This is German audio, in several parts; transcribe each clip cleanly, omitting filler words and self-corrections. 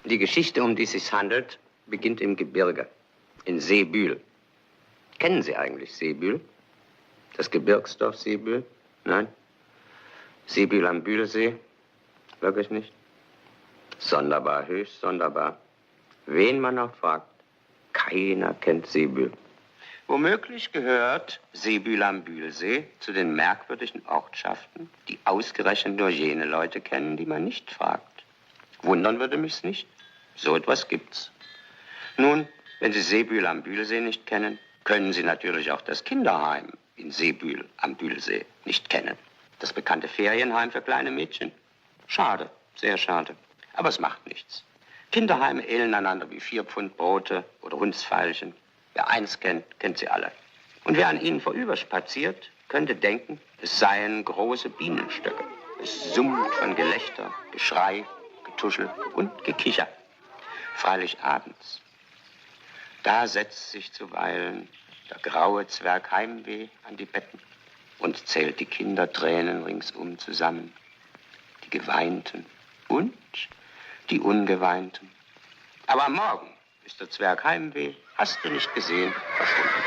Die Geschichte, um die es sich handelt, beginnt im Gebirge, in Seebühl. Kennen Sie eigentlich Seebühl? Das Gebirgsdorf Seebühl? Nein? Seebühl am Bühlsee? Wirklich nicht? Sonderbar, höchst sonderbar. Wen man auch fragt, keiner kennt Seebühl. Womöglich gehört Seebühl am Bühlsee zu den merkwürdigen Ortschaften, die ausgerechnet nur jene Leute kennen, die man nicht fragt. Wundern würde mich's nicht. So etwas gibt's. Nun, wenn Sie Seebühl am Bühlsee nicht kennen, können Sie natürlich auch das Kinderheim in Seebühl am Bühlsee nicht kennen. Das bekannte Ferienheim für kleine Mädchen. Schade, sehr schade. Aber es macht nichts. Kinderheime ähneln einander wie 4 Pfund Brote oder Hundsfeilchen. Wer eins kennt, kennt sie alle. Und wer an ihnen vorüberspaziert, könnte denken, es seien große Bienenstöcke. Es summt von Gelächter, Geschrei, Getuschel und Gekicher. Freilich abends. Da setzt sich zuweilen der graue Zwerg Heimweh an die Betten und zählt die Kindertränen ringsum zusammen. Die Geweinten und die Ungeweinten. Aber am Morgen ist der Zwerg Heimweh, hast du nicht gesehen, verschwunden.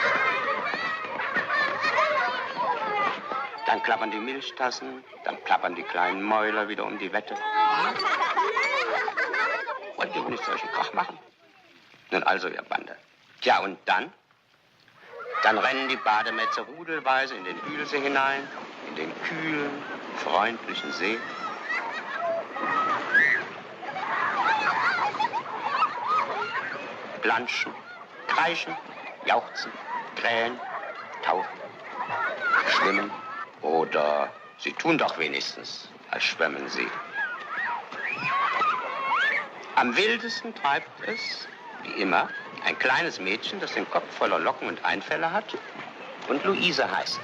Dann klappern die Milchtassen, dann klappern die kleinen Mäuler wieder um die Wette. Wollt ihr wohl nicht solchen Krach machen? Nun also, ihr Bande. Tja, und dann? Dann rennen die Bademätze rudelweise in den Bühlsee hinein, in den kühlen, freundlichen See. Planschen, kreischen, jauchzen, krähen, tauchen, schwimmen oder sie tun doch wenigstens, als schwimmen sie. Am wildesten treibt es, wie immer, ein kleines Mädchen, das den Kopf voller Locken und Einfälle hat und Luise heißt.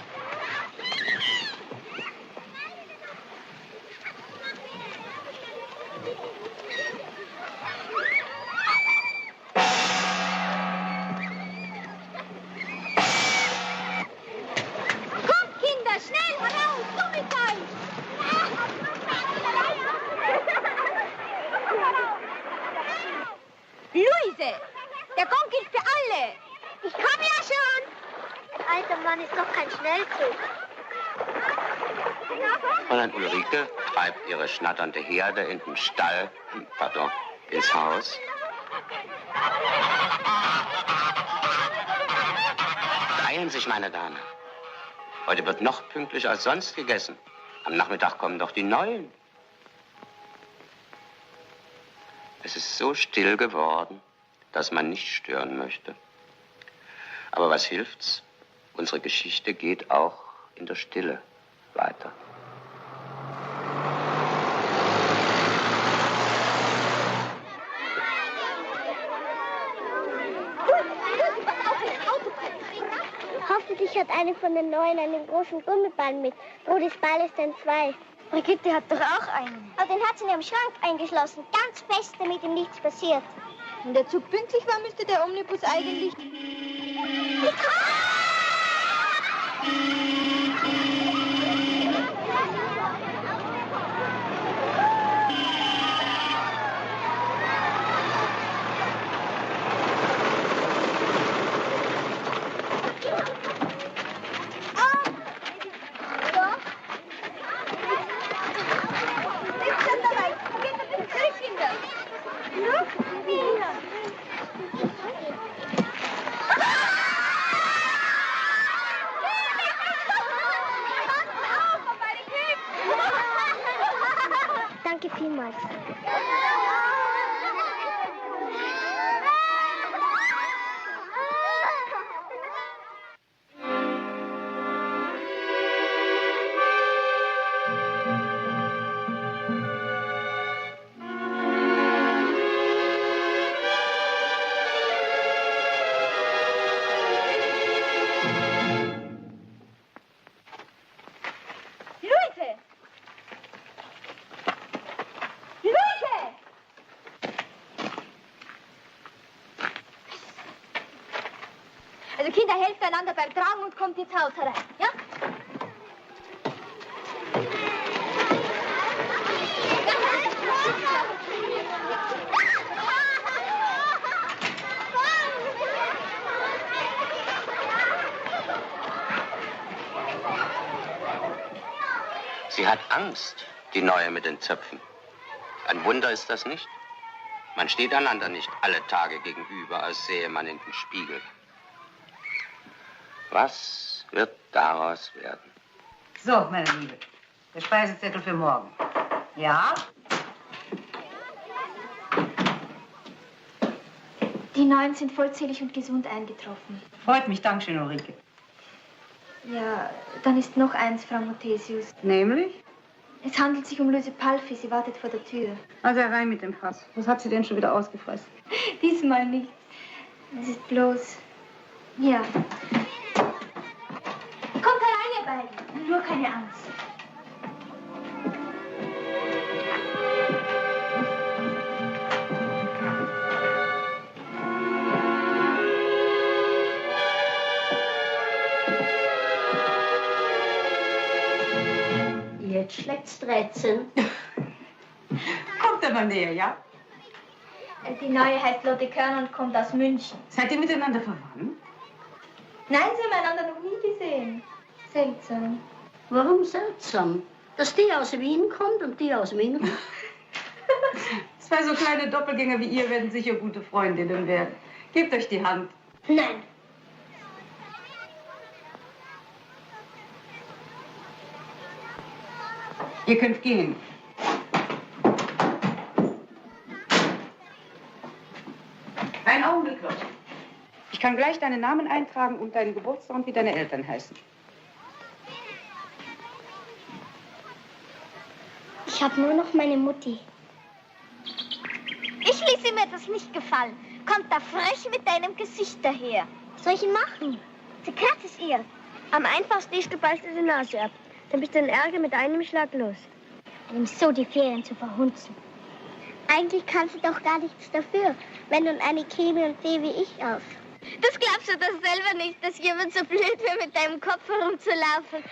Der Gong gilt für alle. Ich komme ja schon. Alter Mann, ist doch kein Schnellzug. Fräulein Ulrike treibt ihre schnatternde Herde in den Stall, ins Haus. Beeilen sich, meine Dame. Heute wird noch pünktlicher als sonst gegessen. Am Nachmittag kommen doch die Neuen. Es ist so still geworden, dass man nicht stören möchte. Aber was hilft's? Unsere Geschichte geht auch in der Stille weiter. Hoffentlich hat eine von den Neuen einen großen Gummiball mit. Wo des Balles denn 2? Brigitte hat doch auch einen. Aber den hat sie in ihrem Schrank eingeschlossen. Ganz fest, damit ihm nichts passiert. Wenn der Zug pünktlich war, müsste der Omnibus eigentlich... Danke vielmals. Also Kinder, helft einander beim Tragen und kommt ins Haus herein, ja? Sie hat Angst, die Neue mit den Zöpfen. Ein Wunder ist das nicht. Man steht einander nicht alle Tage gegenüber, als sähe man in den Spiegel. Was wird daraus werden? So, meine Liebe, der Speisezettel für morgen. Ja? Die Neuen sind vollzählig und gesund eingetroffen. Freut mich, Dankeschön, Ulrike. Ja, dann ist noch eins, Frau Mothesius. Nämlich? Es handelt sich um Luise Palfi, sie wartet vor der Tür. Also rein mit dem Fass. Was hat sie denn schon wieder ausgefressen? Diesmal nichts. Es ist bloß... Ja. Kommt herein, ihr beiden. Nur keine Angst. Jetzt schlägt's 13. Kommt er mal näher, ja? Die Neue heißt Lotte Körner und kommt aus München. Seid ihr miteinander verwandt? Nein, sie haben einander noch nie gesehen. Seltsam. Warum seltsam? Dass die aus Wien kommt und die aus München? Zwei so kleine Doppelgänger wie ihr werden sicher gute Freundinnen werden. Gebt euch die Hand. Nein. Ihr könnt gehen. Einen Augenblick, Lotte. Ich kann gleich deinen Namen eintragen und deinen Geburtstag und wie deine Eltern heißen. Ich habe nur noch meine Mutti. Ich ließ ihm etwas nicht gefallen. Kommt da frech mit deinem Gesicht daher. Was soll ich ihn machen? Sekret es ihr. Am einfachsten ist, du beißt dir die Nase ab. Dann bist du in Ärger mit einem Schlag los. Um so die Ferien zu verhunzen. Eigentlich kannst du doch gar nichts dafür, wenn nun eine käme und sehe wie ich aus. Das glaubst du doch selber nicht, dass jemand so blöd wäre, mit deinem Kopf herumzulaufen.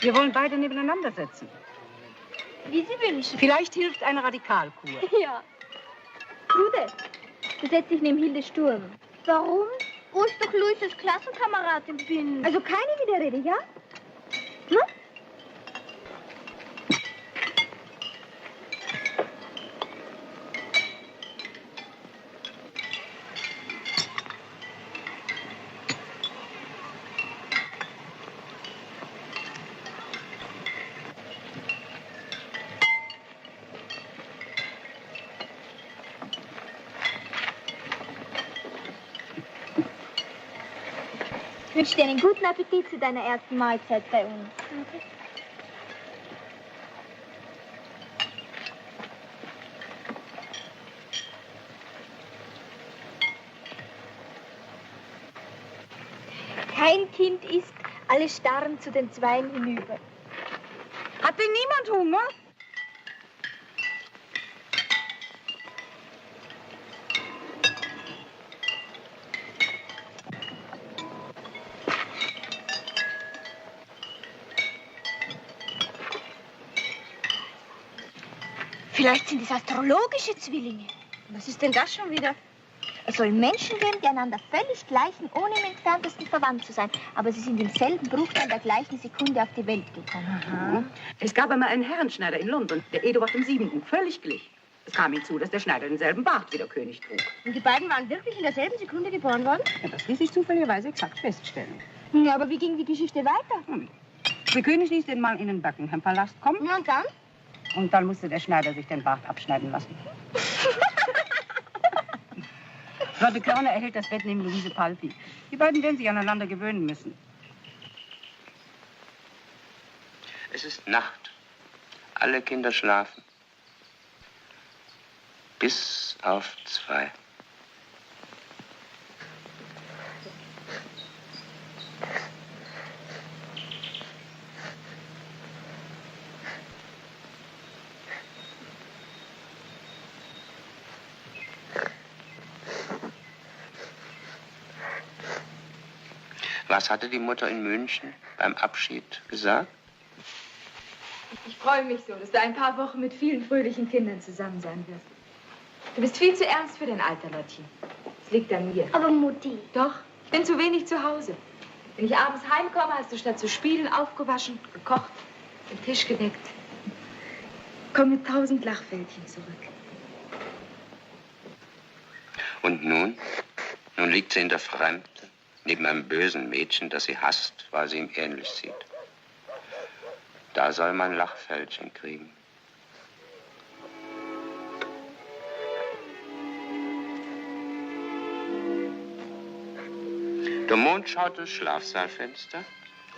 Wir wollen beide nebeneinander setzen. Wie Sie wünschen. Vielleicht hilft eine Radikalkur. Ja. Trude, du setzt dich neben Hilde Sturm. Warum? Wo ist doch Luises Klassenkameradin bin? Also keine Widerrede, ja? Hm? Ich wünsche dir einen guten Appetit zu deiner ersten Mahlzeit bei uns. Okay. Kein Kind isst, alle starren zu den Zweien hinüber. Hat denn niemand Hunger? Vielleicht sind es astrologische Zwillinge. Was ist denn das schon wieder? Es sollen Menschen geben, die einander völlig gleichen, ohne im entferntesten verwandt zu sein. Aber sie sind im selben Bruchteil der gleichen Sekunde auf die Welt gekommen. Aha. Es gab einmal einen Herrenschneider in London, der Eduard VII. Völlig glich. Es kam hinzu, dass der Schneider denselben Bart wie der König trug. Und die beiden waren wirklich in derselben Sekunde geboren worden? Ja, das ließ sich zufälligerweise exakt feststellen. Ja, aber wie ging die Geschichte weiter? Der König ließ den Mann in den Buckingham-Palast kommen. Ja, und dann? Und dann musste der Schneider sich den Bart abschneiden lassen. Lotte Körner erhält das Bett neben Luise Palpi. Die beiden werden sich aneinander gewöhnen müssen. Es ist Nacht. Alle Kinder schlafen. Bis auf 2. Was hatte die Mutter in München beim Abschied gesagt? Ich freue mich so, dass du ein paar Wochen mit vielen fröhlichen Kindern zusammen sein wirst. Du bist viel zu ernst für dein Alter, Lottchen. Es liegt an mir. Aber Mutti. Doch, ich bin zu wenig zu Hause. Wenn ich abends heimkomme, hast du statt zu spielen aufgewaschen, gekocht, den Tisch gedeckt. Komm mit 1000 Lachfältchen zurück. Und nun? Nun liegt sie in der Fremde, neben einem bösen Mädchen, das sie hasst, weil sie ihm ähnlich sieht. Da soll man Lachfältchen kriegen. Der Mond schaut durchs Schlafsaalfenster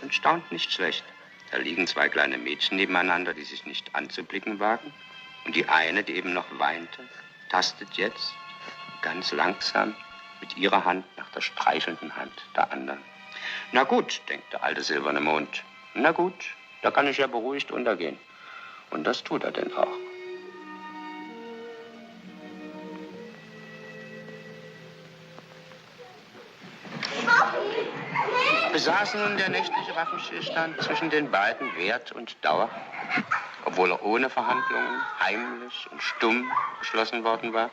und staunt nicht schlecht. Da liegen 2 kleine Mädchen nebeneinander, die sich nicht anzublicken wagen. Und die eine, die eben noch weinte, tastet jetzt ganz langsam mit ihrer Hand nach der streichelnden Hand der anderen. Na gut, denkt der alte silberne Mond. Na gut, da kann ich ja beruhigt untergehen. Und das tut er denn auch. Besaß nun der nächtliche Waffenstillstand zwischen den beiden Wert und Dauer, obwohl er ohne Verhandlungen, heimlich und stumm beschlossen worden war?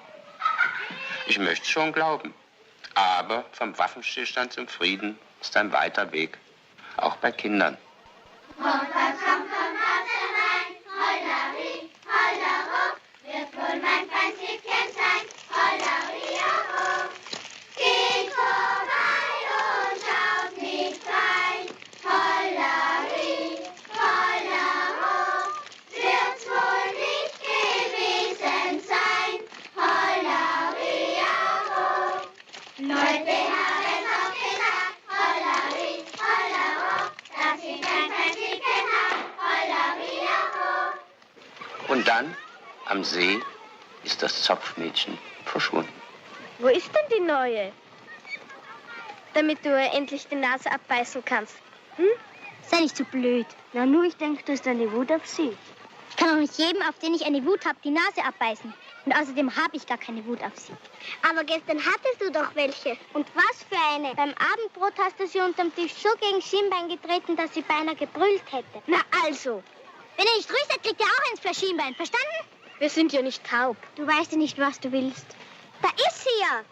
Ich möchte schon glauben. Aber vom Waffenstillstand zum Frieden ist ein weiter Weg, auch bei Kindern. Und was kommt vom Hause rein? Hollari, hollaro, wird wohl mein Prinzipchen sein. Hollari, ho, geht vorbei und schaut nicht rein. Hollari, hollaro, wird's wohl nicht gewesen sein. Hollari, ho, Leute haben auch gesagt, Hollari, hollaro, dass sie kein Prinzipien haben. Hollari, ho. Und dann, am See, ist das Zopfmädchen verschwunden. Wo ist denn die Neue? Damit du ihr endlich die Nase abbeißen kannst. Hm? Sei nicht so blöd. Na nur, ich denke, du hast eine Wut auf sie. Ich kann auch nicht jedem, auf den ich eine Wut habe, die Nase abbeißen. Und außerdem habe ich gar keine Wut auf sie. Aber gestern hattest du doch welche. Und was für eine? Beim Abendbrot hast du sie unterm Tisch so gegen Schienbein getreten, dass sie beinahe gebrüllt hätte. Na also. Wenn er nicht ruhig seid, kriegt er auch ins Schienbein. Verstanden? Wir sind ja nicht taub. Du weißt ja nicht, was du willst. Da ist sie ja.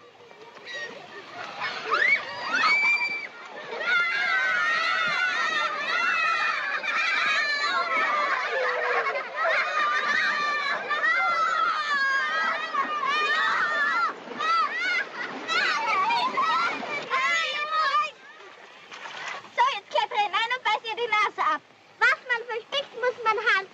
So, jetzt klettere hinein und beiß ihr die Nase ab. Was man verspricht, muss man halten.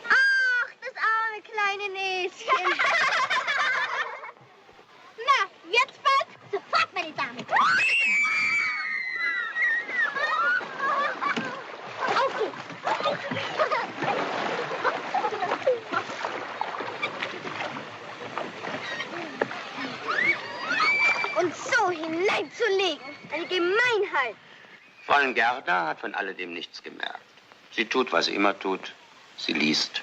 Ach, das arme kleine Näschen. Na, jetzt bald? Sofort, meine Dame. Okay. Und so hineinzulegen. Eine Gemeinheit. Fräulein Gerda hat von alledem nichts gemerkt. Sie tut, was sie immer tut. Sie liest.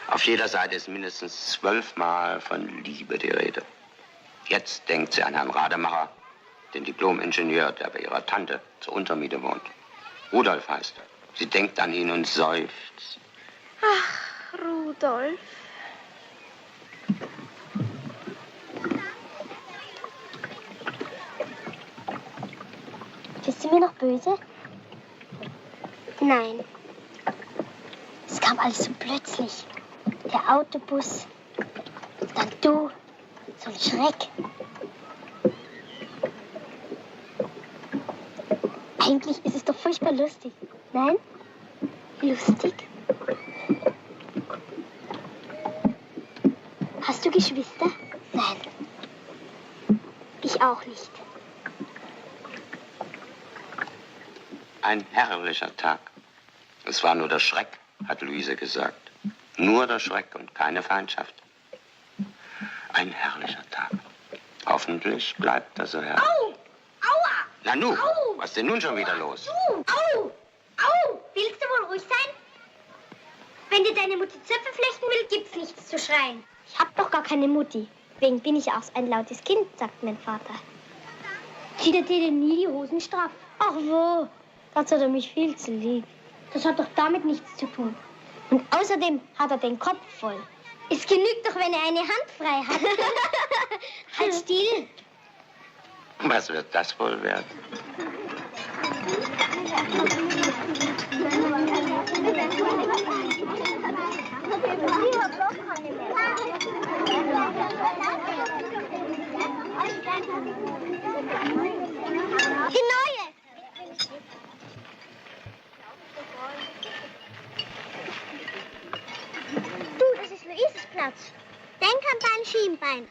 Auf jeder Seite ist mindestens 12 Mal von Liebe die Rede. Jetzt denkt sie an Herrn Rademacher, den Diplom-Ingenieur, der bei ihrer Tante zur Untermiete wohnt. Rudolf heißt er. Sie denkt an ihn und seufzt. Ach, Rudolf. Bist du mir noch böse? Nein. Es kam alles so plötzlich. Der Autobus, dann du, so ein Schreck. Eigentlich ist es doch furchtbar lustig. Nein? Lustig? Hast du Geschwister? Nein. Ich auch nicht. Ein herrlicher Tag. Es war nur der Schreck, hat Luise gesagt. Nur der Schreck und keine Feindschaft. Ein herrlicher Tag. Hoffentlich bleibt er so herrlich. Au! Aua! Nanu, Au! was ist denn nun schon wieder los? Au! Au! Willst du wohl ruhig sein? Wenn dir deine Mutti Zöpfe flechten will, gibt's nichts zu schreien. Ich hab doch gar keine Mutti. Deswegen bin ich auch ein lautes Kind, sagt mein Vater. Zieht er dir denn nie die Hosen straff? Ach wo, dazu hat er mich viel zu lieb. Das hat doch damit nichts zu tun. Und außerdem hat er den Kopf voll. Es genügt doch, wenn er eine Hand frei hat. Halt still. Was wird das wohl werden? Die neue. Du, das ist Luises Platz. Denk an dein Schienbein.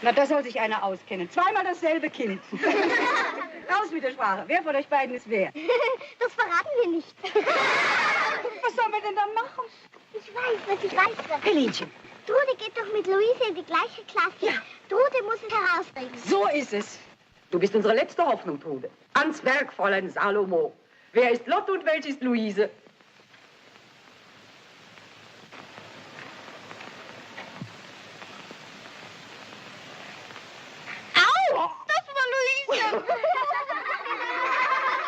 Na, da soll sich einer auskennen. Zweimal dasselbe Kind. Raus mit der Sprache. Wer von euch beiden ist wer? Das verraten wir nicht. Was sollen wir denn dann machen? Ich weiß. Pelinchen. Trude geht doch mit Luise in die gleiche Klasse. Ja. Trude muss es herausbringen. So ist es. Du bist unsere letzte Hoffnung, Trude. Ans Werk, Fräulein Salomo. Wer ist Lotte und welche ist Luise?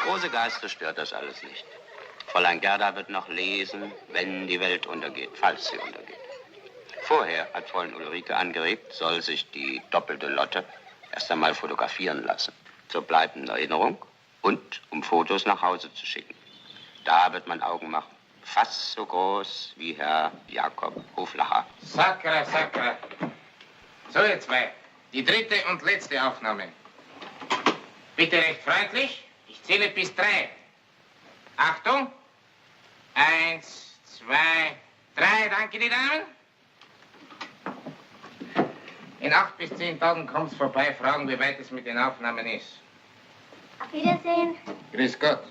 Große Geister stört das alles nicht. Fräulein Gerda wird noch lesen, wenn die Welt untergeht, falls sie untergeht. Vorher hat Fräulein Ulrike angeregt, soll sich die doppelte Lotte erst einmal fotografieren lassen. Zur bleibenden Erinnerung und um Fotos nach Hause zu schicken. Da wird man Augen machen. Fast so groß wie Herr Jakob Hoflacher. Sakra, sakra. So, ihr zwei. Die dritte und letzte Aufnahme. Bitte recht freundlich. Ich zähle bis 3. Achtung. 1, 2, 3. Danke, die Damen. In 8 bis 10 Tagen kommt's vorbei, fragen, wie weit es mit den Aufnahmen ist. Auf Wiedersehen. Grüß Gott.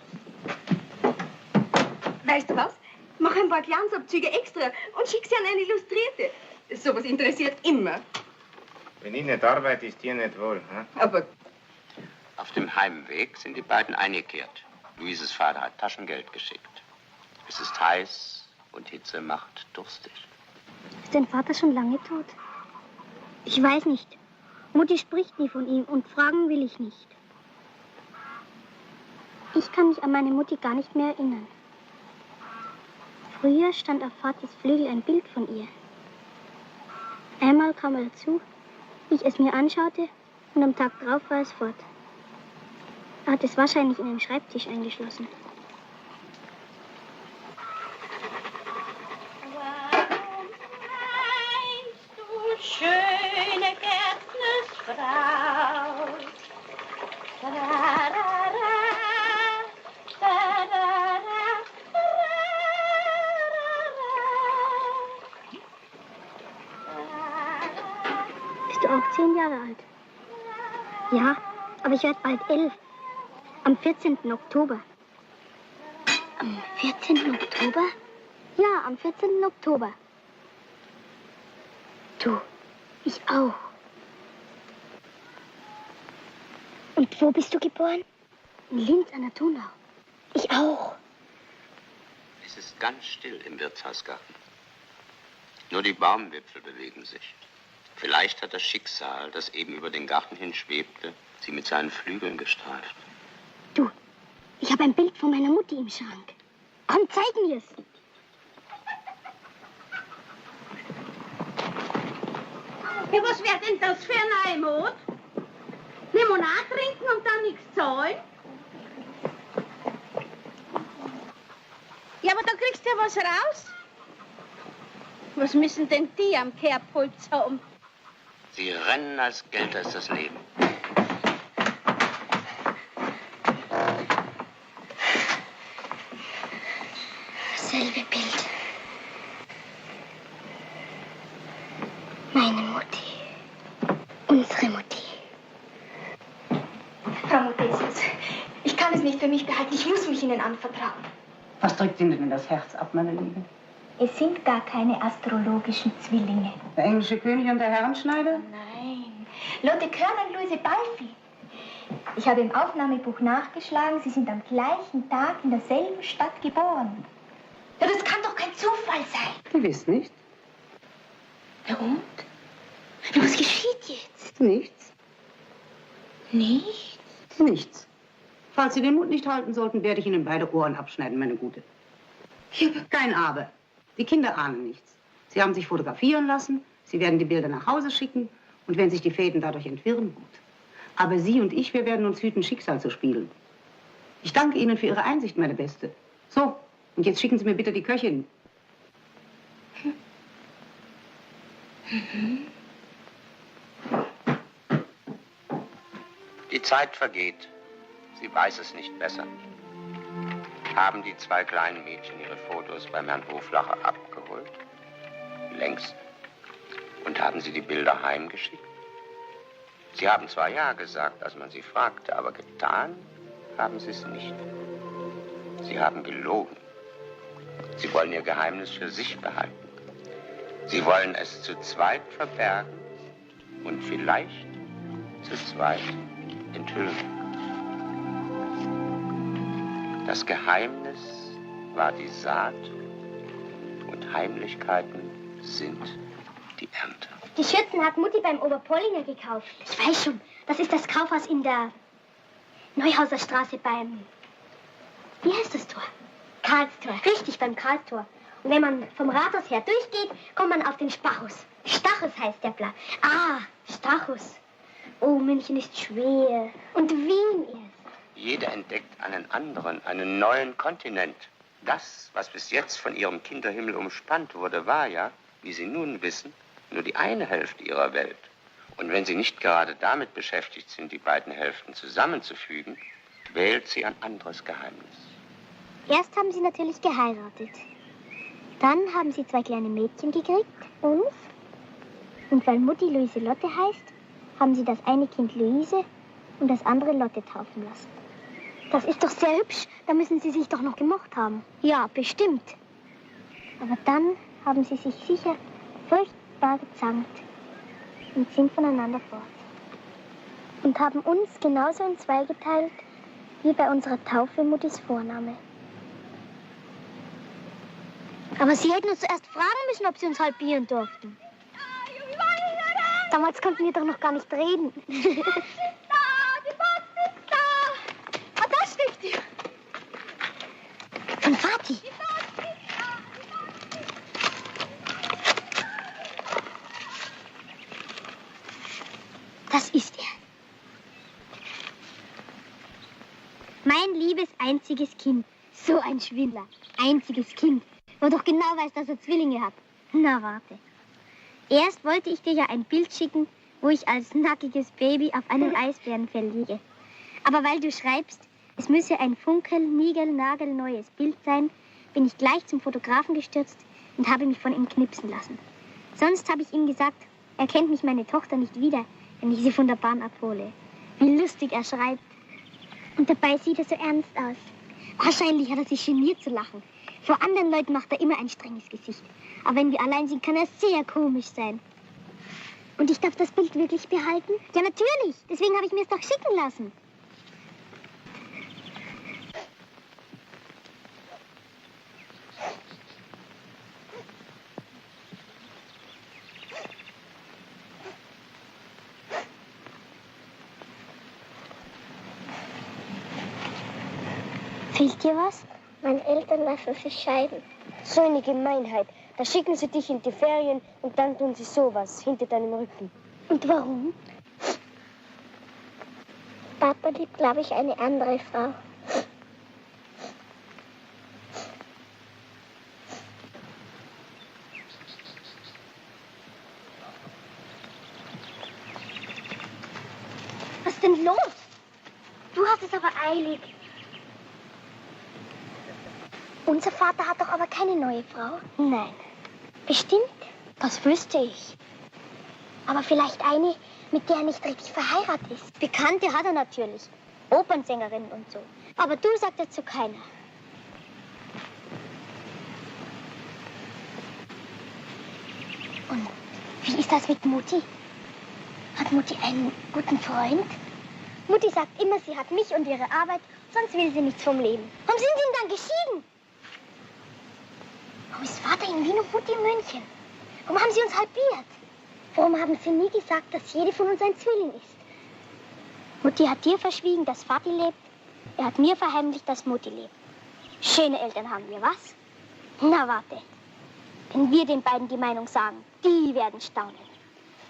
Weißt du was? Mach ein paar Glanzabzüge extra und schick sie an eine Illustrierte. Sowas interessiert immer. Wenn ich nicht arbeite, ist dir nicht wohl. Hm? Aber Auf dem Heimweg sind die beiden eingekehrt. Luises Vater hat Taschengeld geschickt. Es ist heiß und Hitze macht durstig. Ist dein Vater schon lange tot? Ich weiß nicht. Mutti spricht nie von ihm und fragen will ich nicht. Ich kann mich an meine Mutti gar nicht mehr erinnern. Früher stand auf Vaters Flügel ein Bild von ihr. Einmal kam er dazu, ich es mir anschaute und am Tag drauf war es fort. Er hat es wahrscheinlich in den Schreibtisch eingeschlossen. Warum weinst du, schöne Gärtnersfrau? Bist du auch 10 Jahre alt? Ja, aber ich werde bald 11. Am 14. Oktober. Am 14. Oktober? Ja, am 14. Oktober. Du, ich auch. Und wo bist du geboren? In Linz an der Donau. Ich auch. Es ist ganz still im Wirtshausgarten. Nur die Baumwipfel bewegen sich. Vielleicht hat das Schicksal, das eben über den Garten hinschwebte, sie mit seinen Flügeln gestreift. Du, ich habe ein Bild von meiner Mutti im Schrank. Komm, zeig mir's. Ja, was wäre denn das für ein Neumod? Limonade trinken und dann nichts zahlen? Ja, aber da kriegst du ja was raus. Was müssen denn die am Kerbholz haben? Sie rennen, als gelte es das Leben. Dasselbe Bild. Meine Mutti. Unsere Mutti. Frau Muthesius, ich kann es nicht für mich behalten. Ich muss mich Ihnen anvertrauen. Was drückt Ihnen denn das Herz ab, meine Liebe? Es sind gar keine astrologischen Zwillinge. Der englische König und der Herrenschneider? Nein, Lotte Körner und Luise Balfi. Ich habe im Aufnahmebuch nachgeschlagen, Sie sind am gleichen Tag in derselben Stadt geboren. Ja, das kann doch kein Zufall sein. Gewiss nicht. Na und? Na, was geschieht jetzt? Nichts. Nichts? Nichts. Falls Sie den Mund nicht halten sollten, werde ich Ihnen beide Ohren abschneiden, meine Gute. Kein Aber. Die Kinder ahnen nichts. Sie haben sich fotografieren lassen, Sie werden die Bilder nach Hause schicken und wenn sich die Fäden dadurch entwirren, gut. Aber Sie und ich, wir werden uns hüten, Schicksal zu spielen. Ich danke Ihnen für Ihre Einsicht, meine Beste. So, und jetzt schicken Sie mir bitte die Köchin. Die Zeit vergeht. Sie weiß es nicht besser. Haben die 2 kleinen Mädchen ihre Fotos beim Herrn Hoflacher abgeholt? Längst. Und haben sie die Bilder heimgeschickt? Sie haben zwar ja gesagt, als man sie fragte, aber getan haben sie es nicht. Sie haben gelogen. Sie wollen ihr Geheimnis für sich behalten. Sie wollen es zu zweit verbergen und vielleicht zu zweit enthüllen. Das Geheimnis war die Saat und Heimlichkeiten sind die Ernte. Die Schürzen hat Mutti beim Oberpollinger gekauft. Ich weiß schon, das ist das Kaufhaus in der Neuhauser Straße beim... Wie heißt das Tor? Karlstor. Richtig, beim Karlstor. Und wenn man vom Rathaus her durchgeht, kommt man auf den Spachus. Stachus heißt der Platz. Ah, Stachus. Oh, München ist schwer. Und Wien ist. Jeder entdeckt einen anderen, einen neuen Kontinent. Das, was bis jetzt von ihrem Kinderhimmel umspannt wurde, war ja, wie Sie nun wissen, nur die eine Hälfte ihrer Welt. Und wenn Sie nicht gerade damit beschäftigt sind, die beiden Hälften zusammenzufügen, wählt sie ein anderes Geheimnis. Erst haben sie natürlich geheiratet. Dann haben sie 2 kleine Mädchen gekriegt, uns. Und weil Mutti Luise Lotte heißt, haben sie das eine Kind Luise und das andere Lotte taufen lassen. Das ist doch sehr hübsch. Da müssen sie sich doch noch gemocht haben. Ja, bestimmt. Aber dann haben sie sich sicher furchtbar gezankt und sind voneinander fort. Und haben uns genauso in 2 geteilt, wie bei unserer Taufe Muttis Vorname. Aber sie hätten uns zuerst fragen müssen, ob sie uns halbieren durften. Damals konnten wir doch noch gar nicht reden. Ah, da steht die. Von Vati. Das ist er. liebes, einziges Kind. So ein Schwindler. Einziges Kind. Wo doch genau weiß, dass er Zwillinge hat. Na, warte. Erst wollte ich dir ja ein Bild schicken, wo ich als nackiges Baby auf einem Eisbärenfell liege. Aber weil du schreibst, es müsse ein nagelneues Bild sein, bin ich gleich zum Fotografen gestürzt und habe mich von ihm knipsen lassen. Sonst habe ich ihm gesagt, er kennt mich meine Tochter nicht wieder, wenn ich sie von der Bahn abhole. Wie lustig er schreibt. Und dabei sieht er so ernst aus. Wahrscheinlich hat er sich geniert zu lachen. Vor anderen Leuten macht er immer ein strenges Gesicht. Aber wenn wir allein sind, kann er sehr komisch sein. Und ich darf das Bild wirklich behalten? Ja, natürlich. Deswegen habe ich mir es doch schicken lassen. Fehlt dir was? Meine Eltern lassen sich scheiden. So eine Gemeinheit. Da schicken sie dich in die Ferien und dann tun sie sowas hinter deinem Rücken. Und warum? Papa liebt, glaube ich, eine andere Frau. Was ist denn los? Du hast es aber eilig. Unser Vater hat doch aber keine neue Frau. Nein. Bestimmt? Das wüsste ich. Aber vielleicht eine, mit der er nicht richtig verheiratet ist. Bekannte hat er natürlich. Opernsängerin und so. Aber du sagt dazu keiner. Und wie ist das mit Mutti? Hat Mutti einen guten Freund? Mutti sagt immer, sie hat mich und ihre Arbeit, sonst will sie nichts vom Leben. Warum sind sie denn dann geschieden? Warum ist Vater in Wien und Mutti in München? Warum haben sie uns halbiert? Warum haben sie nie gesagt, dass jede von uns ein Zwilling ist? Mutti hat dir verschwiegen, dass Vati lebt. Er hat mir verheimlicht, dass Mutti lebt. Schöne Eltern haben wir, was? Na, warte. Wenn wir den beiden die Meinung sagen, die werden staunen.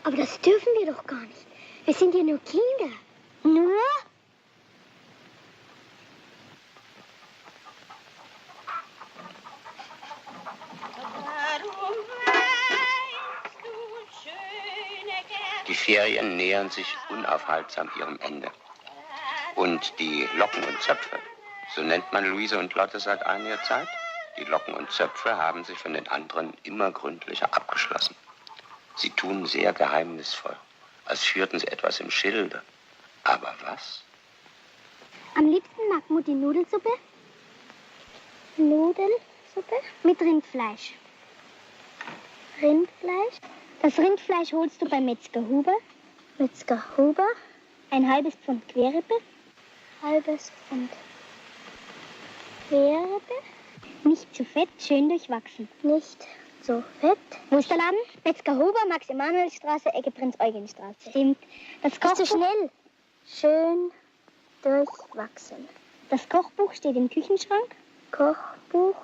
Aber das dürfen wir doch gar nicht. Wir sind ja nur Kinder. Nur? Die Ferien nähern sich unaufhaltsam ihrem Ende. Und die Locken und Zöpfe, so nennt man Luise und Lotte seit einiger Zeit, die Locken und Zöpfe haben sich von den anderen immer gründlicher abgeschlossen. Sie tun sehr geheimnisvoll, als führten sie etwas im Schilde. Aber was? Am liebsten mag Mutti Nudelsuppe. Nudelsuppe mit Rindfleisch. Rindfleisch? Das Rindfleisch holst du bei Metzger Huber. Metzger Huber. Ein halbes Pfund Querrippe. Halbes Pfund Querrippe. Nicht zu fett, schön durchwachsen. Nicht zu fett. Wo ist der Laden? Metzger Huber, Max-Emanuel-Straße, Ecke Prinz-Eugen-Straße. Stimmt. Das Kochbuch... Bist du schnell? Schön durchwachsen. Das Kochbuch steht im Küchenschrank. Kochbuch,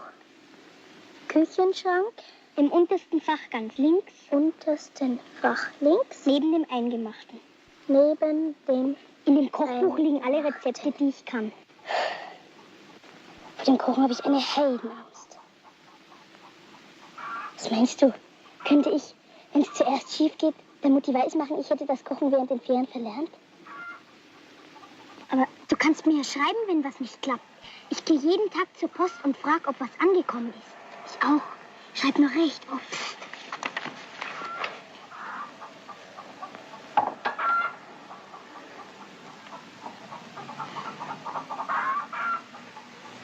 Küchenschrank. Im untersten Fach ganz links. Untersten Fach links. Neben dem Eingemachten. Neben dem... In dem Kochbuch liegen alle Rezepte, die ich kann. Vor dem Kochen habe ich eine Heidenangst. Was meinst du? Könnte ich, wenn es zuerst schief geht, der Mutti weismachen, ich hätte das Kochen während den Ferien verlernt? Aber du kannst mir ja schreiben, wenn was nicht klappt. Ich gehe jeden Tag zur Post und frage, ob was angekommen ist. Ich auch. Schreib nur recht oft.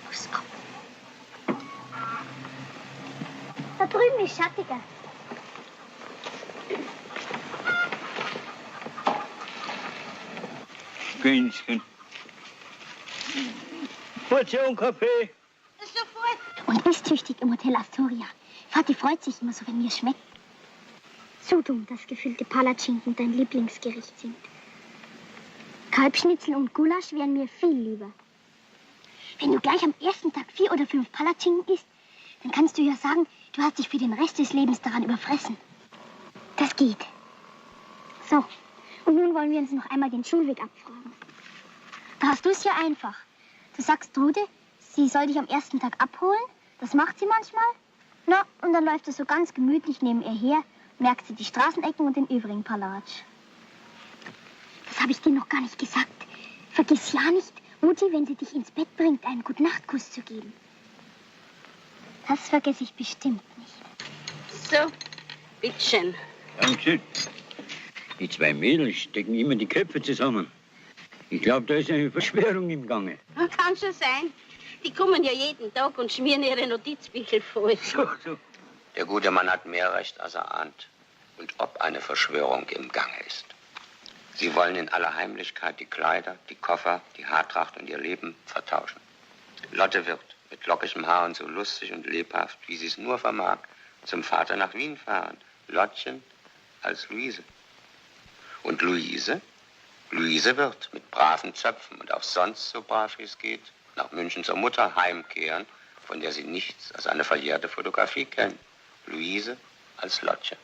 Muss ab. Da drüben ist schattiger. Gündchen. Portion Kaffee. Sofort. Und bist tüchtig im Hotel Astoria. Vati freut sich immer so, wenn mir schmeckt. So dumm, dass gefüllte Palatschinken dein Lieblingsgericht sind. Kalbschnitzel und Gulasch wären mir viel lieber. Wenn du gleich am ersten Tag 4 oder 5 Palatschinken isst, dann kannst du ja sagen, du hast dich für den Rest des Lebens daran überfressen. Das geht. So, und nun wollen wir uns noch einmal den Schulweg abfragen. Da hast du es ja einfach. Du sagst Trude, sie soll dich am ersten Tag abholen? Das macht sie manchmal? Na, und dann läuft er so ganz gemütlich neben ihr her, merkt sie die Straßenecken und den übrigen Palatsch. Das habe ich dir noch gar nicht gesagt. Vergiss ja nicht, Mutti, wenn sie dich ins Bett bringt, einen Gute-Nacht-Kuss zu geben. Das vergesse ich bestimmt nicht. So, bitteschön. Dankeschön. Die zwei Mädels stecken immer die Köpfe zusammen. Ich glaube, da ist eine Verschwörung im Gange. Kann schon sein. Die kommen ja jeden Tag und schmieren ihre Notizbücher voll. So. Der gute Mann hat mehr Recht, als er ahnt. Und ob eine Verschwörung im Gange ist. Sie wollen in aller Heimlichkeit die Kleider, die Koffer, die Haartracht und ihr Leben vertauschen. Lotte wird mit lockigem Haar und so lustig und lebhaft, wie sie es nur vermag, zum Vater nach Wien fahren. Lottchen als Luise. Und Luise? Luise wird mit braven Zöpfen und auch sonst so brav wie es geht nach München zur Mutter heimkehren, von der sie nichts als eine verjährte Fotografie kennt. Luise als Lottchen.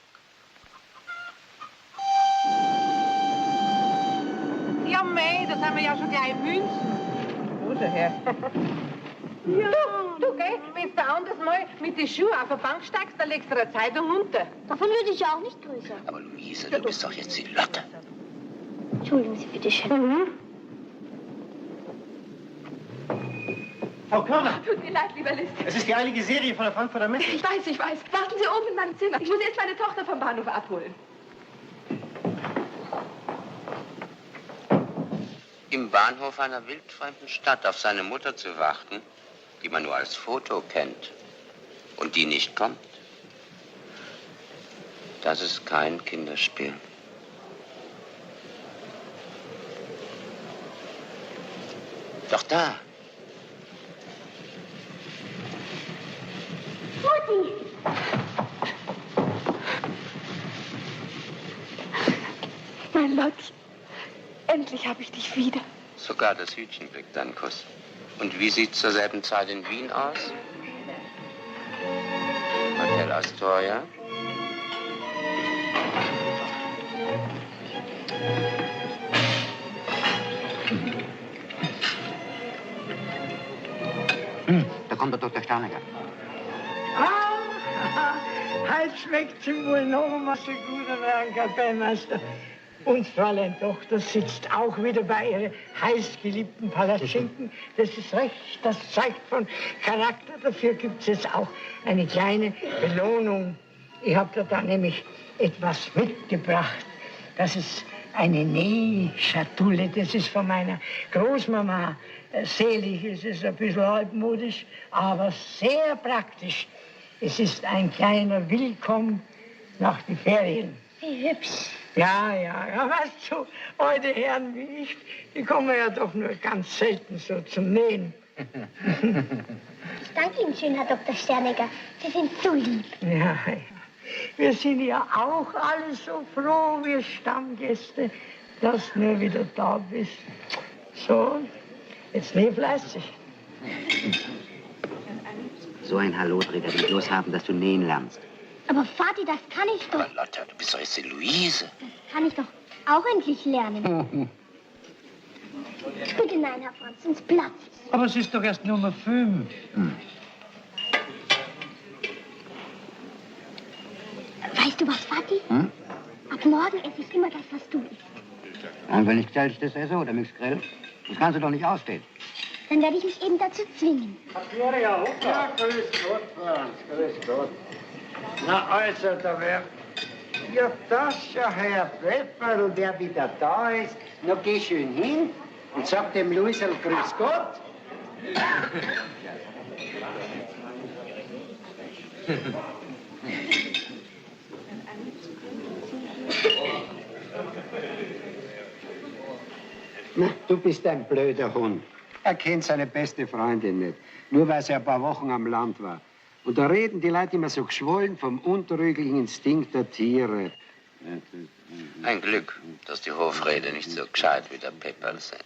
Ja, mei, das haben wir ja schon gleich in München. Oder Herr? Ja. Du, gell, wenn du anders mal mit den Schuhen auf der Bank steigst, dann legst du eine Zeitung unter. Davon würde ich ja auch nicht größer. Aber Luise, du bist doch jetzt die Lotte. Entschuldigen Sie, bitte schön. Frau Körner, Tut mir leid, lieber Liz. es ist die eilige Serie von der Frankfurter Messe. Ich weiß. Warten Sie oben in meinem Zimmer. Ich muss erst meine Tochter vom Bahnhof abholen. Im Bahnhof einer wildfremden Stadt auf seine Mutter zu warten, die man nur als Foto kennt und die nicht kommt, das ist kein Kinderspiel. Doch da. Mutti! Mein Lottchen, endlich habe ich dich wieder. Sogar das Hütchen kriegt einen Kuss. Und wie sieht's zur selben Zeit in Wien aus? Hotel Astoria? Da kommt der Dr. Starnecker. Heute schmeckt's ihm wohl noch einmal so gut, Herr Kapellmeister. Und Fräulein Tochter sitzt auch wieder bei ihren heißgeliebten Palatschinken. Das ist recht, das zeigt von Charakter. Dafür gibt's jetzt auch eine kleine Belohnung. Ich habe da nämlich etwas mitgebracht. Das ist eine Nähschatulle. Das ist von meiner Großmama. Selig, es ist ein bisschen altmodisch, aber sehr praktisch. Es ist ein kleiner Willkommen nach den Ferien. Wie hübsch. Ja, weißt du, alte Herren wie ich, die kommen ja doch nur ganz selten so zum Nähen. Ich danke Ihnen schön, Herr Dr. Sternegger. Sie sind so lieb. Ja. Wir sind ja auch alle so froh, wir Stammgäste, dass du nur wieder da bist. So, jetzt näh fleißig. So ein Hallo-Träger will ich bloß haben, dass du nähen lernst. Aber Vati, das kann ich doch. Aber Lotte, du bist doch jetzt die Luise. Das kann ich doch auch endlich lernen. Bitte nein, Herr Franz, sonst platzt. Aber es ist doch erst Nummer 5. Weißt du was, Vati? Ab morgen esse ich immer das, was du isst. Und wenn ich geselligtes esse oder nichts grill, das kannst du doch nicht ausstehen. Dann werde ich mich eben dazu zwingen. Ja, grüß Gott, Franz, grüß Gott. Na also, da wär... Ja, das ist ja Herr Pfefferl, der wieder da ist. Na, geh schön hin und sag dem Luisel grüß Gott. Na, du bist ein blöder Hund. Er kennt seine beste Freundin nicht, nur weil sie ein paar Wochen am Land war. Und da reden die Leute immer so geschwollen vom unterrüglichen Instinkt der Tiere. Ein Glück, dass die Hofräte nicht so gescheit wie der Pepperl sind.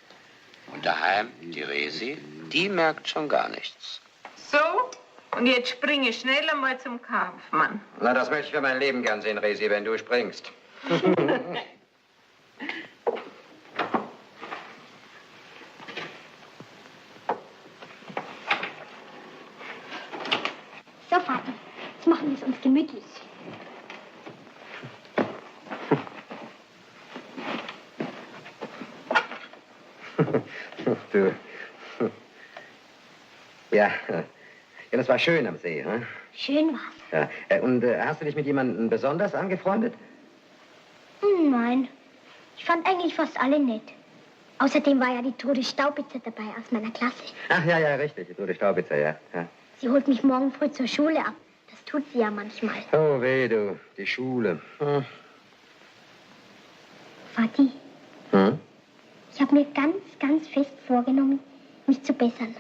Und daheim, die Resi, die merkt schon gar nichts. So, und jetzt springe ich schnell einmal zum Kaufmann. Na, das möchte ich für mein Leben gern sehen, Resi, wenn du springst. süß. Du. Ja, das war schön am See, hm? Schön war's. Ja. Und hast du dich mit jemandem besonders angefreundet? Nein. Ich fand eigentlich fast alle nett. Außerdem war ja die Trude Staubitzer dabei aus meiner Klasse. Ach ja, richtig, die Trude Staubitzer, ja. Sie holt mich morgen früh zur Schule ab. Das tut sie ja manchmal. Oh weh, du, die Schule. Vati, ich habe mir ganz, ganz fest vorgenommen, mich zu bessern.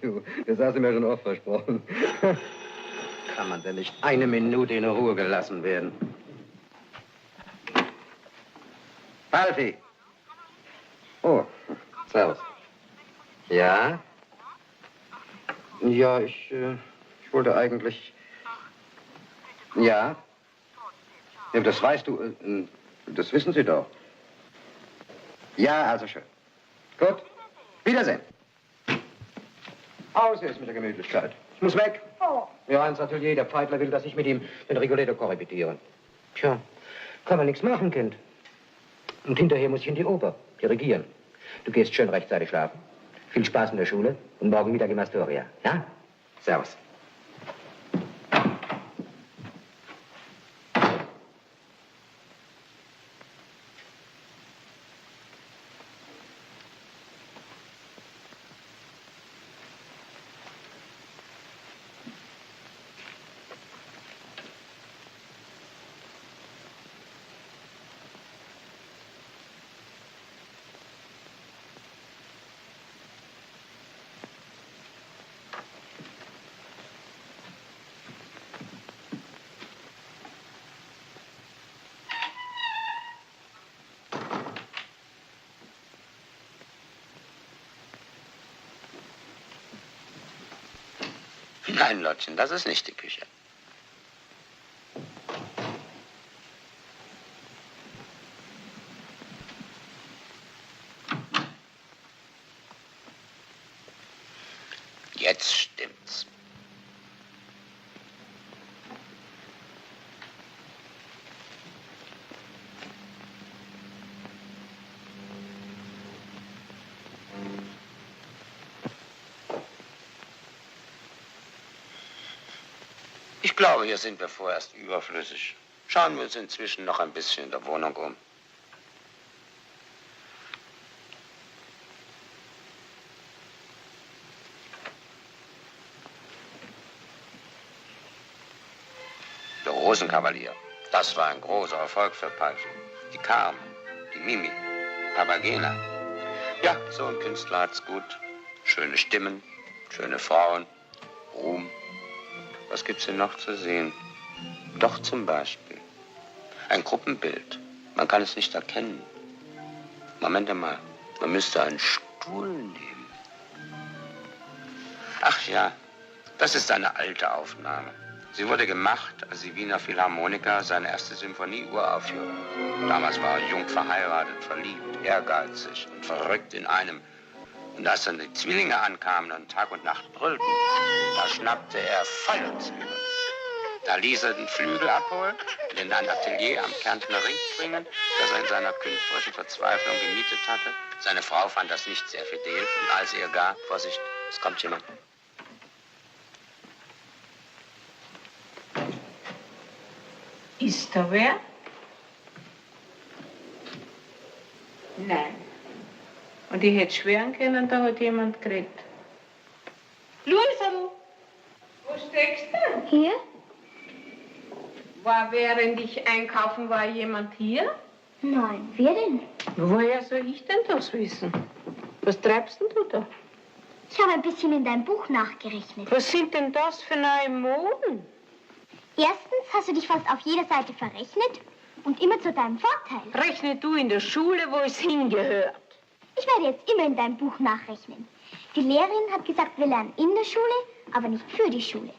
Du, das hast du mir schon oft versprochen. Kann man denn nicht eine Minute in Ruhe gelassen werden? Palfi! Oh, servus. Ja? Ja, ich wollte eigentlich... Ja? Ja, das weißt du, das wissen Sie doch. Ja, also schön. Gut, Wiedersehen. Aus jetzt mit der Gemütlichkeit. Ich muss weg. Oh. Ja, ins Atelier. Der Pfeifler will, dass ich mit ihm den Rigoletto korrepetiere. Tja, kann man nichts machen, Kind. Und hinterher muss ich in die Oper, dirigieren. Du gehst schön rechtzeitig schlafen. Viel Spaß in der Schule und morgen Mittag im Astoria. Ja? Servus. Nein, Lottchen, das ist nicht die Küche. Jetzt stimmt's. Ich glaube, hier sind wir vorerst überflüssig. Schauen wir uns inzwischen noch ein bisschen in der Wohnung um. Der Rosenkavalier, das war ein großer Erfolg für Palfi. Die Carmen, die Mimi, Papagena. Ja, so ein Künstler hat's gut. Schöne Stimmen, schöne Frauen, Ruhm. Was gibt's denn noch zu sehen? Doch zum Beispiel ein Gruppenbild. Man kann es nicht erkennen. Moment mal, man müsste einen Stuhl nehmen. Ach ja, das ist eine alte Aufnahme. Sie wurde gemacht, als die Wiener Philharmoniker seine erste Symphonie uraufführten. Damals war er jung verheiratet, verliebt, ehrgeizig und verrückt in einem. Und als dann die Zwillinge ankamen und Tag und Nacht brüllten, da schnappte er voll uns über. Da ließ er den Flügel abholen und in ein Atelier am Kärntner Ring bringen, das er in seiner künstlerischen Verzweiflung gemietet hatte. Seine Frau fand das nicht sehr fidel und als er gar, Vorsicht, es kommt jemand. Ist da wer? Nein. Und ich hätte schwören können, da hat jemand geredet. Luisa, wo steckst du? Hier? War während ich einkaufen war jemand hier? Nein, wer denn? Woher soll ich denn das wissen? Was treibst denn du da? Ich habe ein bisschen in deinem Buch nachgerechnet. Was sind denn das für neue Moden? Erstens hast du dich fast auf jeder Seite verrechnet und immer zu deinem Vorteil. Rechne du in der Schule, wo es hingehört. Ich werde jetzt immer in deinem Buch nachrechnen. Die Lehrerin hat gesagt, wir lernen in der Schule, aber nicht für die Schule.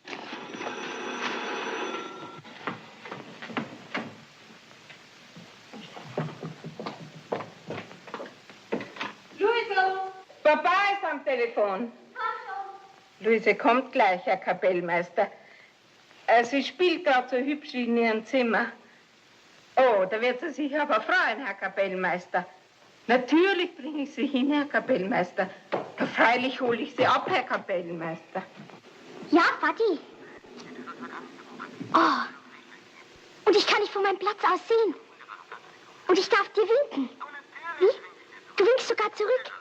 Luise! Papa ist am Telefon. Luise kommt gleich, Herr Kapellmeister. Sie spielt gerade so hübsch wie in ihrem Zimmer. Oh, da wird sie sich aber freuen, Herr Kapellmeister. Natürlich bringe ich sie hin, Herr Kapellmeister. Freilich hole ich sie ab, Herr Kapellmeister. Ja, Vati. Oh, und ich kann nicht von meinem Platz aus sehen. Und ich darf dir winken. Wie? Du winkst sogar zurück.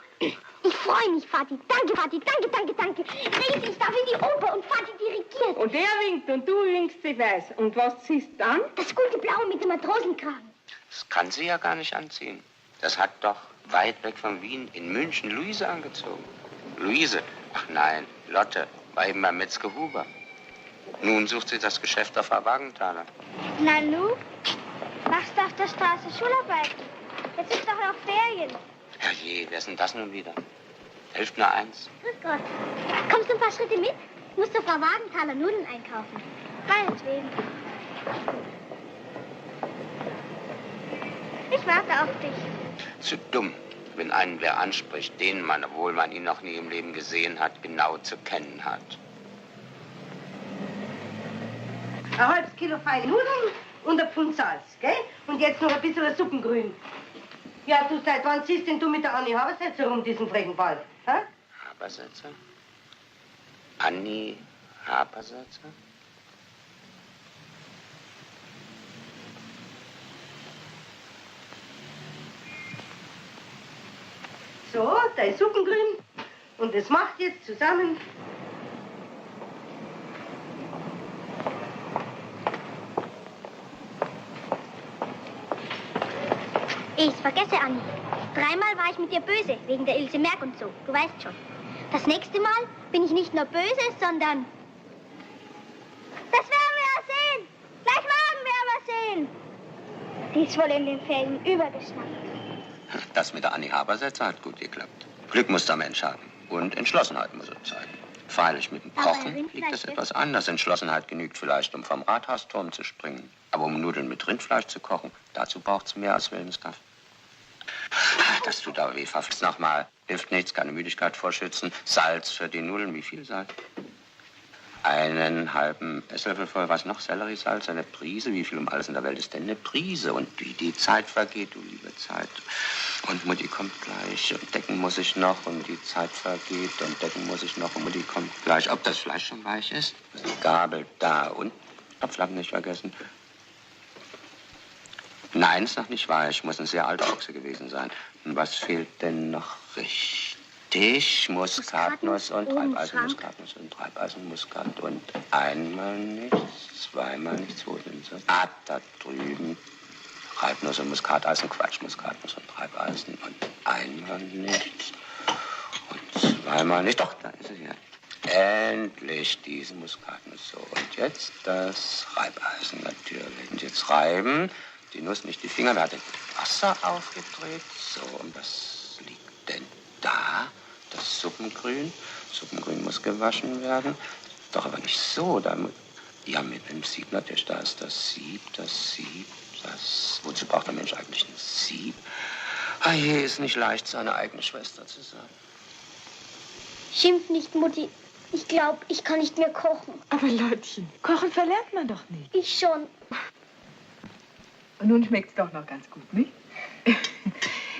Ich freue mich, Vati. Danke, Vati. Danke, danke, danke. Ries, ich darf in die Oper und Vati dirigiert. Und er winkt und du winkst, ich weiß. Und was ziehst du an? Das gute Blaue mit dem Matrosenkragen. Das kann sie ja gar nicht anziehen. Das hat doch weit weg von Wien in München Luise angezogen. Luise? Ach nein, Lotte war eben bei Metzger Huber. Nun sucht sie das Geschäft auf Frau Wagenthaler. Nanu, machst du auf der Straße Schularbeit? Jetzt ist doch noch Ferien. Herrje, wer ist denn das nun wieder? 11:01. Grüß Gott. Kommst du ein paar Schritte mit? Ich muss zur Frau Wagenthaler Nudeln einkaufen. Meinetwegen. Ich warte auf dich. Zu dumm, wenn einen wer anspricht, den man, obwohl man ihn noch nie im Leben gesehen hat, genau zu kennen hat. Ein halbes Kilo feine Nudeln und ein Pfund Salz, gell? Und jetzt noch ein bisschen Suppengrün. Ja, du, seit wann ziehst denn du mit der Anni Habersetzer rum, diesen frechen Ball? Hä? Habersetzer? Anni Habersetzer? So, da ist Suppengrün. Und das macht jetzt zusammen. Ich vergesse, Anni. 3-mal war ich mit dir böse, wegen der Ilse Merck und so. Du weißt schon. Das nächste Mal bin ich nicht nur böse, sondern... Das werden wir ja sehen. Gleich morgen werden wir sehen. Die ist wohl in den Ferien übergeschnappt. Das mit der Anni Habersetzer hat gut geklappt. Glück muss der Mensch haben. Und Entschlossenheit muss er zeigen. Freilich mit dem Kochen liegt es etwas anders. Entschlossenheit genügt vielleicht, um vom Rathausturm zu springen. Aber um Nudeln mit Rindfleisch zu kochen, dazu braucht es mehr als Willenskraft. Das tut aber weh, verflixt nochmal. Hilft nichts, keine Müdigkeit vorschützen. Salz für die Nudeln, wie viel Salz? 1 halben Esslöffel voll, was noch? Selleriesalz, eine Prise. Wie viel um alles in der Welt ist denn eine Prise? Und wie die Zeit vergeht, du liebe Zeit. Und Mutti kommt gleich. Und decken muss ich noch. Und die Zeit vergeht. Und decken muss ich noch. Und Mutti kommt gleich. Ob das Fleisch schon weich ist? Die Gabel da. Und Topflappen nicht vergessen. Nein, ist noch nicht weich. Muss ein sehr alter Ochse gewesen sein. Und was fehlt denn noch richtig? Muskatnuss und Treibeisen, Muskatnuss und Treibeisen, Muskat und einmal nichts, zweimal nichts, wo sind sie? Ah, da drüben. Treibnuss und Muskateisen, Quatsch, Muskatnuss und Treibeisen und einmal nichts und zweimal nicht. Doch, da ist sie ja. Endlich diese Muskatnuss. So, und jetzt das Reibeisen natürlich. Und jetzt reiben, die Nuss nicht die Finger, da hat das Wasser aufgedreht. So, und was liegt denn da? Das Suppengrün. Suppengrün muss gewaschen werden. Doch aber nicht so. Ja, mit dem Sieb natürlich. Da ist das Sieb, das Sieb, das... Wozu braucht der Mensch eigentlich ein Sieb? Ah je, ist nicht leicht, seine eigene Schwester zu sein. Schimpf nicht, Mutti. Ich glaube, ich kann nicht mehr kochen. Aber Lottchen, kochen verlernt man doch nicht. Ich schon. Und nun schmeckt's doch noch ganz gut, nicht?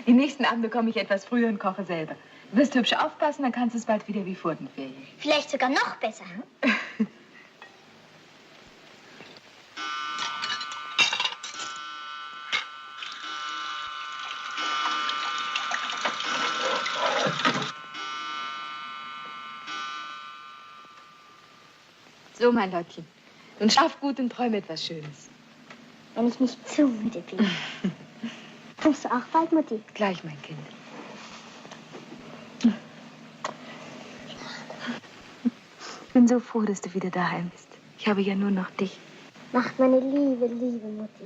Die nächsten Abende komme ich etwas früher und koche selber. Du wirst hübsch aufpassen, dann kannst du es bald wieder wie vor den Ferien. Vielleicht sogar noch besser. So, mein Lottchen. Nun schlaf gut und träume etwas Schönes. Wenn ich nicht zu müde bin. Kommst du auch bald, Mutti? Gleich, mein Kind. Ich bin so froh, dass du wieder daheim bist. Ich habe ja nur noch dich. Macht meine liebe, liebe Mutti.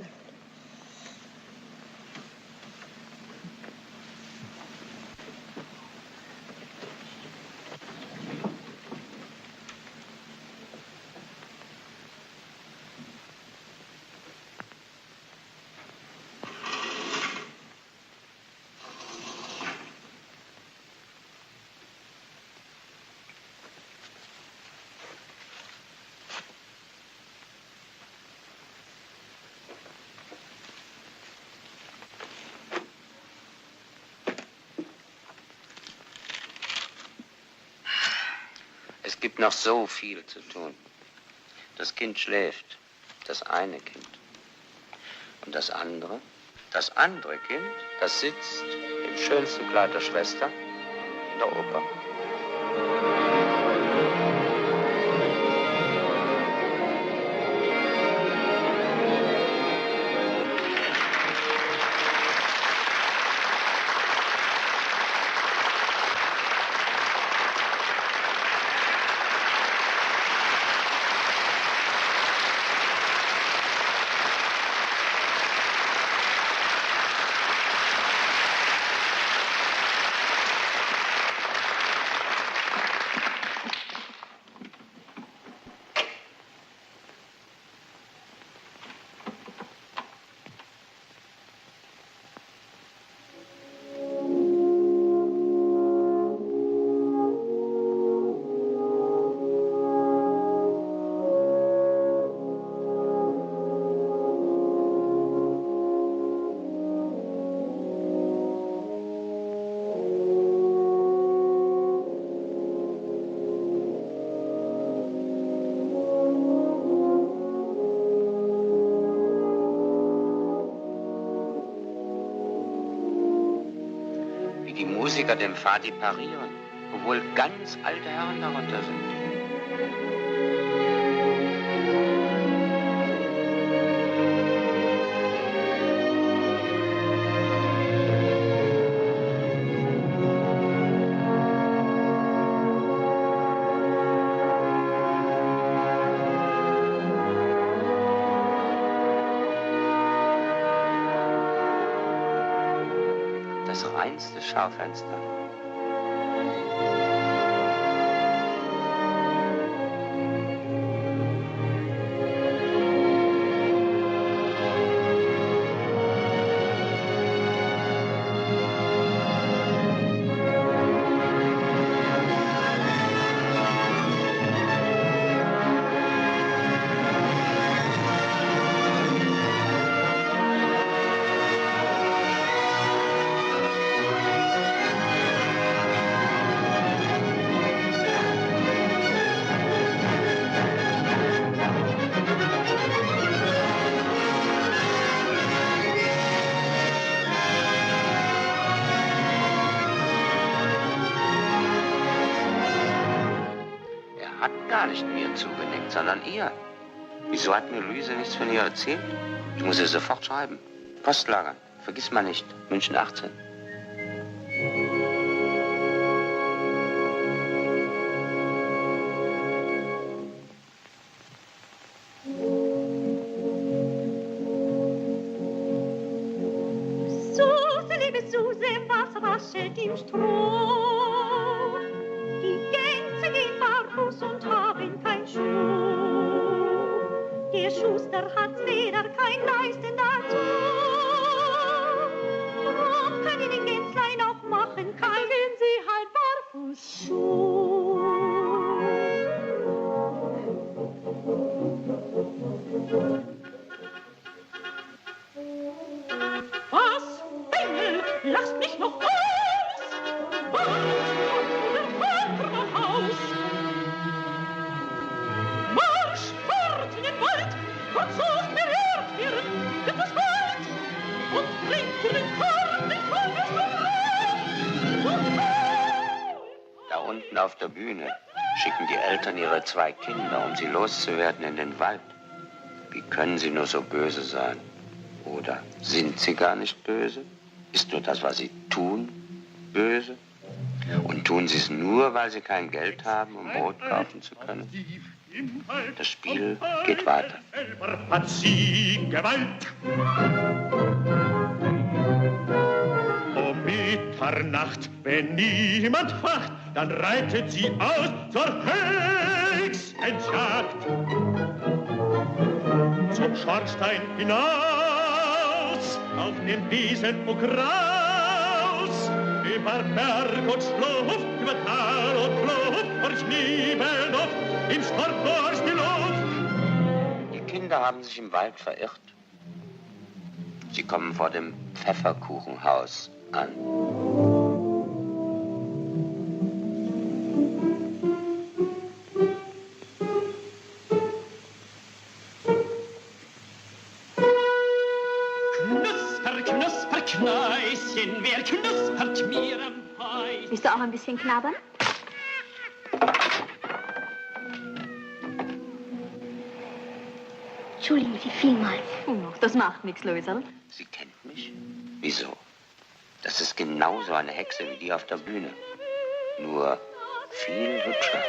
gibt noch so viel zu tun. Das Kind schläft, das eine Kind. Und das andere Kind, das sitzt im schönsten Kleid der Schwester in der Oper. Die Musiker dem Fadi parieren, obwohl ganz alte Herren darunter sind. Das reinste Schaufenster. Gar nicht mir zugenickt, sondern ihr. Wieso hat mir Luise nichts von ihr erzählt? Ich muss ihr sofort schreiben. Postlager. Vergiss mal nicht. München 18. Suse, liebe Suse, was raschelt im Stroh? Die Gänse gehen barfuß und haben kein Schuh. Der Schuster hat weder kein Leisten dazu. Drum kann ich den Gänslein auch machen, wenn sie halt barfuß Schuh. Was? Engel, lasst mich noch aus! Was? Haus. Marsch fort in den Wald, kurzhof berührt wird das Wald und bringt für den Korn den Volkstum. Da unten auf der Bühne schicken die Eltern ihre 2 Kinder, um sie loszuwerden in den Wald. Wie können sie nur so böse sein? Oder sind sie gar nicht böse? Ist nur das, was sie tun, böse? Und tun sie es nur, weil sie kein Geld haben, um Brot kaufen zu können? Das Spiel geht weiter. Hat sie Gewalt. Um Mitternacht, wenn niemand wacht, dann reitet sie aus zur Hexenjagd. Zum Schornstein hinaus, auf den Wiesen und Graus, über Berg und Schlucht, über Tal und Flucht, durch Nebelduft, im Sturm durch die Luft. Die Kinder haben sich im Wald verirrt. Sie kommen vor dem Pfefferkuchenhaus an. Knusperknäuschen, wer knuspert mir am Häuschen? Willst du auch ein bisschen knabbern? Entschuldigen Sie vielmals. Das macht nichts, Löserl. Sie kennt mich? Wieso? Das ist genauso eine Hexe wie die auf der Bühne. Nur viel hübscher.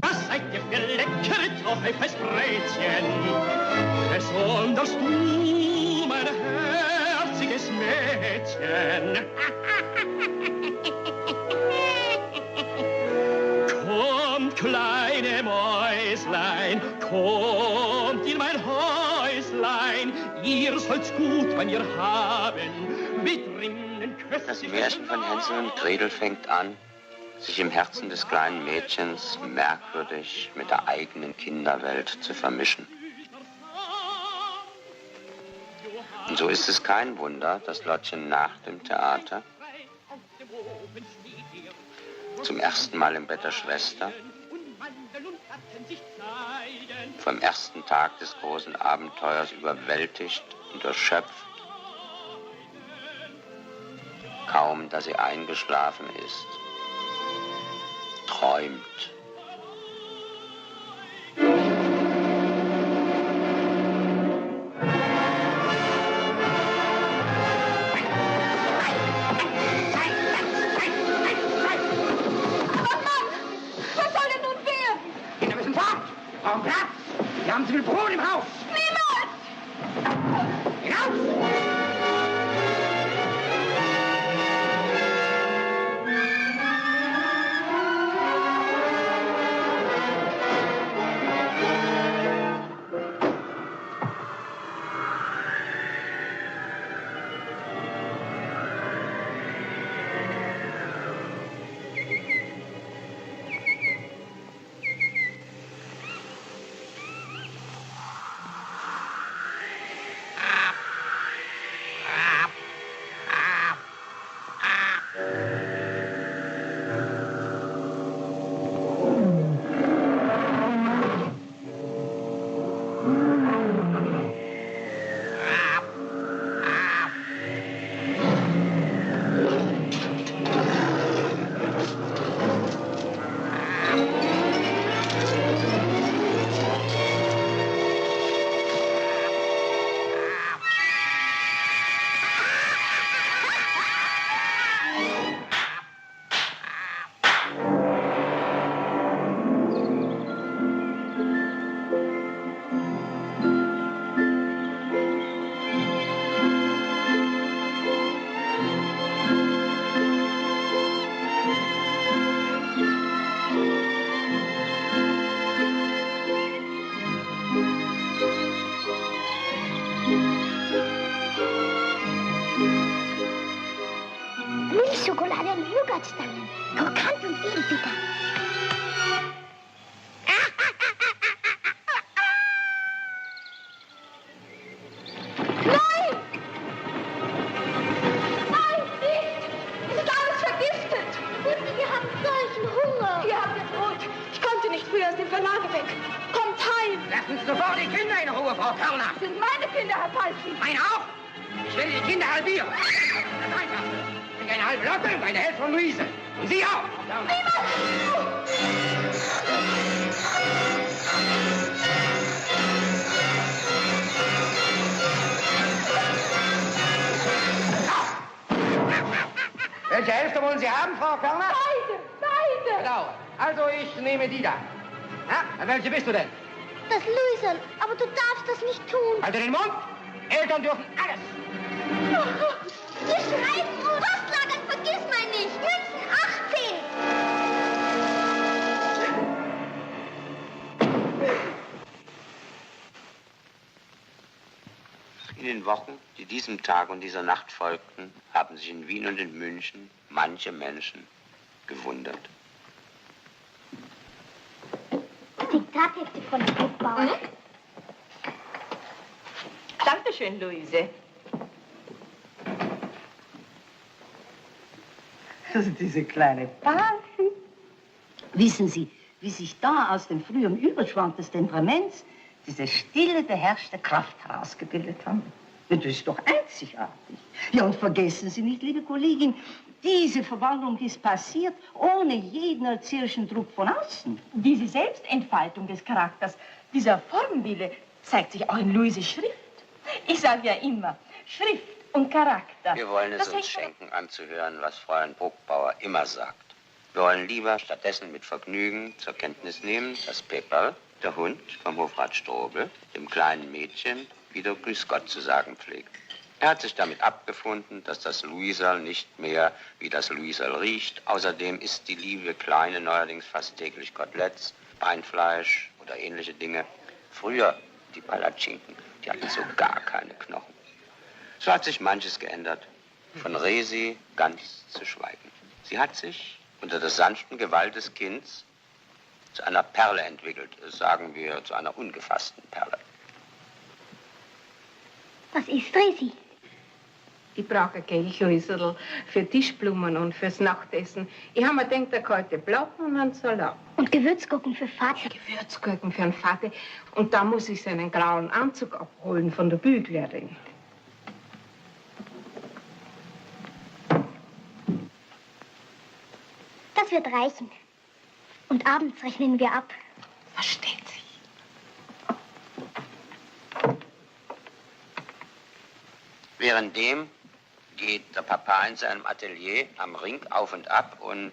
Was seid ihr für leckere Teufelsbrätchen? Besonders du, mein herziges Mädchen. Kommt, kleine Mäuslein, kommt in mein Häuslein. Ihr sollt's gut bei mir haben, mit Ringen köstlich. Das Märchen von Hänsel und Gretel fängt an, sich im Herzen des kleinen Mädchens merkwürdig mit der eigenen Kinderwelt zu vermischen. Und so ist es kein Wunder, dass Lottchen nach dem Theater zum ersten Mal im Bett der Schwester vom ersten Tag des großen Abenteuers überwältigt und erschöpft, kaum dass sie eingeschlafen ist, träumt. Brauchen Platz! Wir haben zu viel Brot im Haus! Niemals! Hinaus! Milchschokolade und Nougatstangen. Krokant und edelbitter. Nein! Nein, nicht! Es ist alles vergiftet! Wir haben solchen Hunger. Hier habt ihr Brot. Ich konnte nicht früher aus dem Verlage weg. Kommt heim! Lassen Sie sofort die Kinder in Ruhe, Frau Körner! Das sind meine Kinder, Herr Palfi. Meine auch! Ich werde die Kinder halbieren. Das ist einfach. Ich eine halbe Locke und eine Hälfte von Luise. Und Sie auch. Welche Hälfte wollen Sie haben, Frau Körner? Beide! Genau. Also ich nehme die da. Na, welche bist du denn? Das Luisel, aber du darfst das nicht tun. Halte den Mund. Eltern dürfen alles. Wir schreiben Postlagern, vergiss mal nicht. Münzen 18. In den Wochen, die diesem Tag und dieser Nacht folgten, haben sich in Wien und in München manche Menschen gewundert. Diktathefte von der Buchbauer. Dankeschön, Luise. Also diese kleine Party. Wissen Sie, wie sich da aus dem frühen Überschwang des Temperaments diese stille, beherrschte Kraft herausgebildet haben? Das ist doch einzigartig. Ja, und vergessen Sie nicht, liebe Kollegin, diese Verwandlung ist passiert ohne jeden erzieherischen Druck von außen. Diese Selbstentfaltung des Charakters, dieser Formwille, zeigt sich auch in Luises Schrift. Ich sage ja immer, Schrift und Charakter. Wir wollen es uns schenken, anzuhören, was Fräulein Bruckbauer immer sagt. Wir wollen lieber stattdessen mit Vergnügen zur Kenntnis nehmen, dass Pepperl, der Hund vom Hofrat Strobel, dem kleinen Mädchen wieder Grüß Gott zu sagen pflegt. Er hat sich damit abgefunden, dass das Luiserl nicht mehr wie das Luiserl riecht. Außerdem isst die liebe Kleine neuerdings fast täglich Koteletts, Beinfleisch oder ähnliche Dinge. Früher, die Palatschinken, die hatten so gar keine Knochen. So hat sich manches geändert. Von Resi ganz zu schweigen. Sie hat sich unter der sanften Gewalt des Kindes zu einer Perle entwickelt. Sagen wir, zu einer ungefassten Perle. Was ist Resi? Ich brauche ein Kelchrüsserl für Tischblumen und fürs Nachtessen. Ich habe mir gedacht, eine kalte Platten und einen Salat. Und Gewürzgurken für Vater. Gewürzgurken für den Vater. Und da muss ich seinen grauen Anzug abholen von der Büglerin. Das wird reichen. Und abends rechnen wir ab. Versteht sich. Währenddem geht der Papa in seinem Atelier am Ring auf und ab und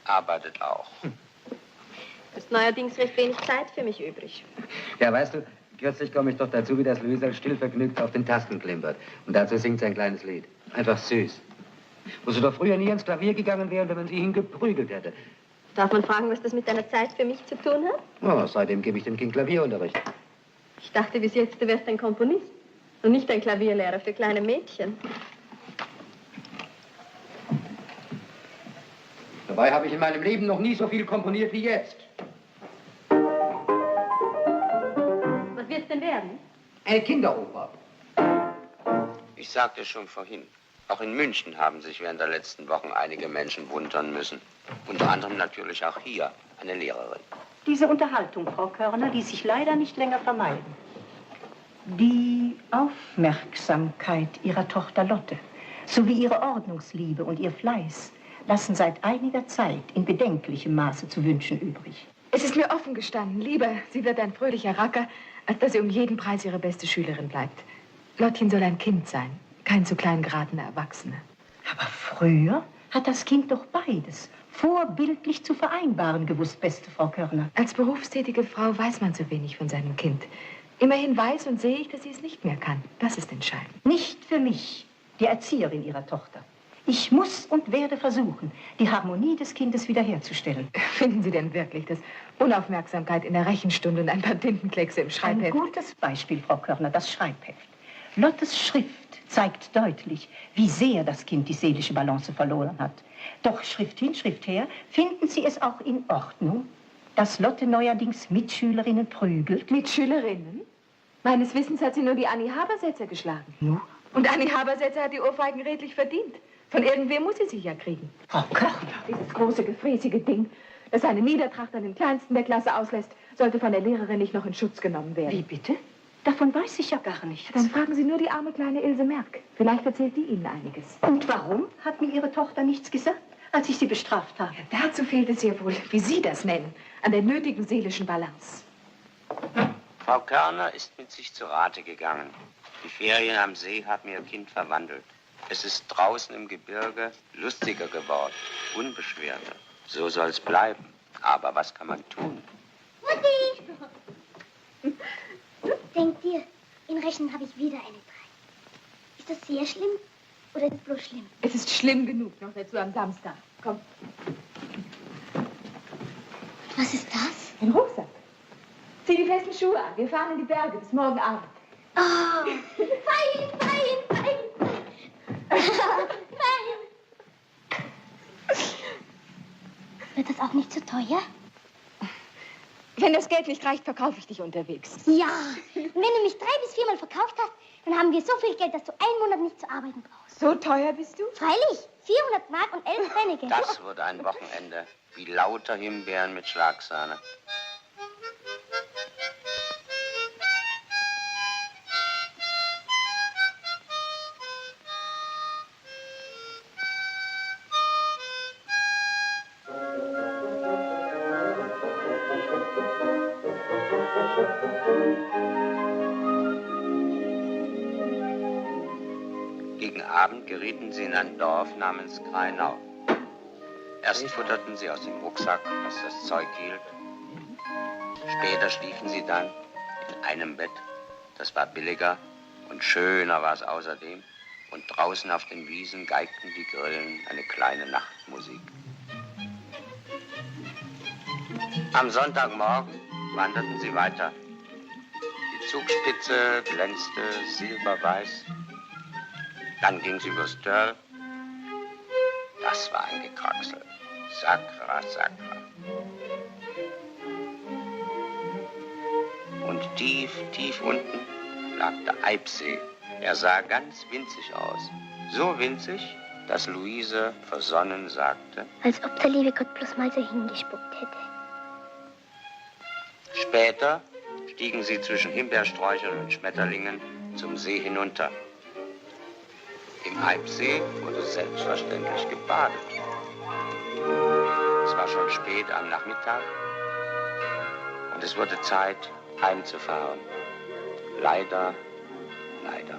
arbeitet auch. Es ist neuerdings recht wenig Zeit für mich übrig. Ja, weißt du, kürzlich komme ich doch dazu, wie das Luiserl stillvergnügt auf den Tasten klimpert. Und dazu singt sie ein kleines Lied. Einfach süß. Wo sie doch früher nie ans Klavier gegangen wäre, wenn man sie hingeprügelt hätte. Darf man fragen, was das mit deiner Zeit für mich zu tun hat? Oh, seitdem gebe ich dem Kind Klavierunterricht. Ich dachte bis jetzt, du wärst ein Komponist und nicht ein Klavierlehrer für kleine Mädchen. Dabei habe ich in meinem Leben noch nie so viel komponiert wie jetzt. Was wird's denn werden? Eine Kinderoper. Ich sagte schon vorhin, auch in München haben sich während der letzten Wochen einige Menschen wundern müssen. Unter anderem natürlich auch hier eine Lehrerin. Diese Unterhaltung, Frau Körner, ließ sich leider nicht länger vermeiden. Die Aufmerksamkeit Ihrer Tochter Lotte sowie ihre Ordnungsliebe und ihr Fleiß lassen seit einiger Zeit in bedenklichem Maße zu wünschen übrig. Es ist mir offen gestanden, lieber sie wird ein fröhlicher Racker, als dass sie um jeden Preis ihre beste Schülerin bleibt. Lottchen soll ein Kind sein, kein zu klein geratener Erwachsener. Aber früher hat das Kind doch beides vorbildlich zu vereinbaren gewusst, beste Frau Körner. Als berufstätige Frau weiß man so wenig von seinem Kind. Immerhin weiß und sehe ich, dass sie es nicht mehr kann. Das ist entscheidend. Nicht für mich, die Erzieherin Ihrer Tochter. Ich muss und werde versuchen, die Harmonie des Kindes wiederherzustellen. Finden Sie denn wirklich, dass Unaufmerksamkeit in der Rechenstunde und ein paar Tintenkleckse im Schreibheft... Ein gutes Beispiel, Frau Körner, das Schreibheft. Lottes Schrift zeigt deutlich, wie sehr das Kind die seelische Balance verloren hat. Doch Schrift hin, Schrift her, finden Sie es auch in Ordnung, dass Lotte neuerdings Mitschülerinnen prügelt? Mitschülerinnen? Meines Wissens hat sie nur die Annie Habersetzer geschlagen. Nur? Und Annie Habersetzer hat die Ohrfeigen redlich verdient. Von irgendwem muss sie sich ja kriegen. Frau Körner! Dieses große, gefräßige Ding, das seine Niedertracht an den Kleinsten der Klasse auslässt, sollte von der Lehrerin nicht noch in Schutz genommen werden. Wie bitte? Davon weiß ich ja gar nichts. Dann fragen Sie nur die arme kleine Ilse Merck. Vielleicht erzählt die Ihnen einiges. Und warum hat mir Ihre Tochter nichts gesagt, als ich sie bestraft habe? Ja, dazu fehlt es ihr wohl, wie Sie das nennen, an der nötigen seelischen Balance. Frau Körner ist mit sich zu Rate gegangen. Die Ferien am See haben ihr Kind verwandelt. Es ist draußen im Gebirge lustiger geworden, unbeschwerter. So soll's bleiben. Aber was kann man tun? Mutti! Denk dir, in Rechnen habe ich wieder eine 3. Ist das sehr schlimm oder ist es bloß schlimm? Es ist schlimm genug, noch dazu am Samstag. Komm. Was ist das? Ein Rucksack. Zieh die festen Schuhe an. Wir fahren in die Berge bis morgen Abend. Oh, fein, fein, fein. Fein. Wird das auch nicht zu teuer? Wenn das Geld nicht reicht, verkaufe ich dich unterwegs. Ja, Und wenn du mich 3 bis 4 Mal verkauft hast, dann haben wir so viel Geld, dass du 1 Monat nicht zu arbeiten brauchst. So teuer bist du? Freilich, 400 Mark und 11 Pfennige. Das wurde ein Wochenende, wie lauter Himbeeren mit Schlagsahne. Gegen Abend gerieten sie in ein Dorf namens Greinau. Erst futterten sie aus dem Rucksack, was das Zeug hielt. Später schliefen sie dann in einem Bett. Das war billiger und schöner war es außerdem. Und draußen auf den Wiesen geigten die Grillen eine kleine Nachtmusik. Am Sonntagmorgen wanderten sie weiter. Die Zugspitze glänzte silberweiß. Dann ging sie übers Dörl. Das war ein Gekraxel. Sakra, sakra. Und tief, tief unten lag der Eibsee. Er sah ganz winzig aus. So winzig, dass Luise versonnen sagte: Als ob der liebe Gott bloß mal so hingespuckt hätte. Später stiegen sie zwischen Himbeersträuchern und Schmetterlingen zum See hinunter. Im Eibsee wurde selbstverständlich gebadet. Es war schon spät am Nachmittag und es wurde Zeit, heimzufahren. Leider, leider.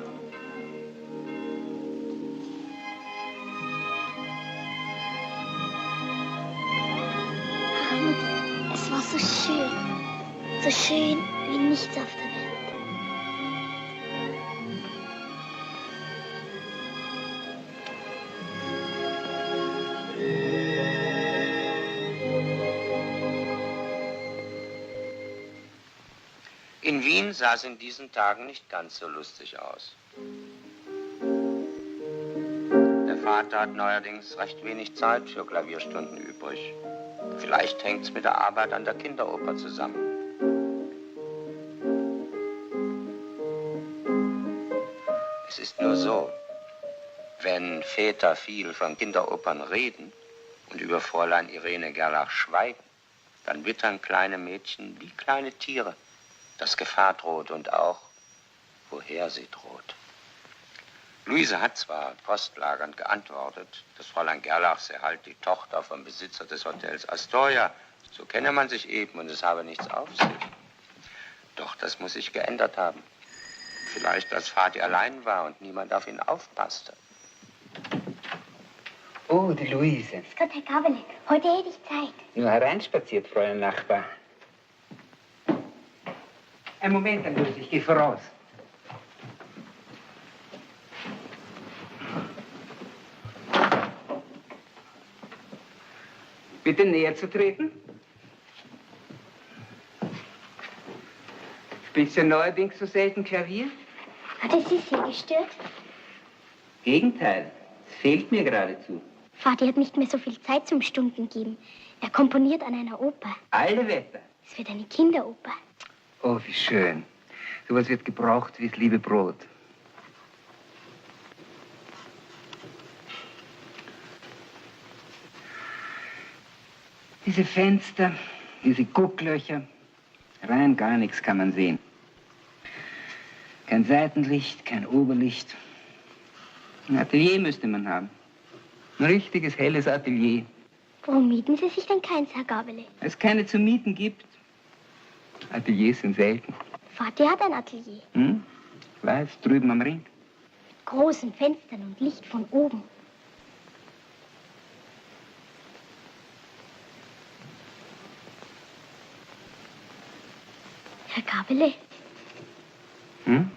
Es war so schön wie nichts auf der Welt. In Wien sah es in diesen Tagen nicht ganz so lustig aus. Der Vater hat neuerdings recht wenig Zeit für Klavierstunden übrig. Vielleicht hängt es mit der Arbeit an der Kinderoper zusammen. Es ist nur so, wenn Väter viel von Kinderopern reden und über Fräulein Irene Gerlach schweigen, dann wittern kleine Mädchen wie kleine Tiere, dass Gefahr droht und auch, woher sie droht. Luise hat zwar postlagernd geantwortet, dass Fräulein Gerlach sei halt die Tochter vom Besitzer des Hotels Astoria. So kenne man sich eben und es habe nichts auf sich. Doch das muss sich geändert haben. Vielleicht, als Vati allein war und niemand auf ihn aufpasste. Oh, die Luise. Grüß Gott, Herr Gabele. Heute hätte ich Zeit. Nur hereinspaziert, Fräulein Nachbar. Ein Moment, dann Luise, ich gehe voraus. Bitte näher zu treten. Spielst du neuerdings so selten Klavier? Hat es Sie sehr gestört? Gegenteil, es fehlt mir geradezu. Vati hat nicht mehr so viel Zeit zum Stunden geben. Er komponiert an einer Oper. Alle Wetter. Es wird eine Kinderoper. Oh, wie schön. Sowas wird gebraucht wie das liebe Brot. Diese Fenster, diese Gucklöcher, rein gar nichts kann man sehen. Kein Seitenlicht, kein Oberlicht. Ein Atelier müsste man haben. Ein richtiges, helles Atelier. Warum mieten Sie sich denn keins, Herr Gabele? Weil es keine zu mieten gibt. Ateliers sind selten. Vati hat ein Atelier. Hm? Ich weiß, drüben am Ring. Mit großen Fenstern und Licht von oben. Herr Gabele? Hm?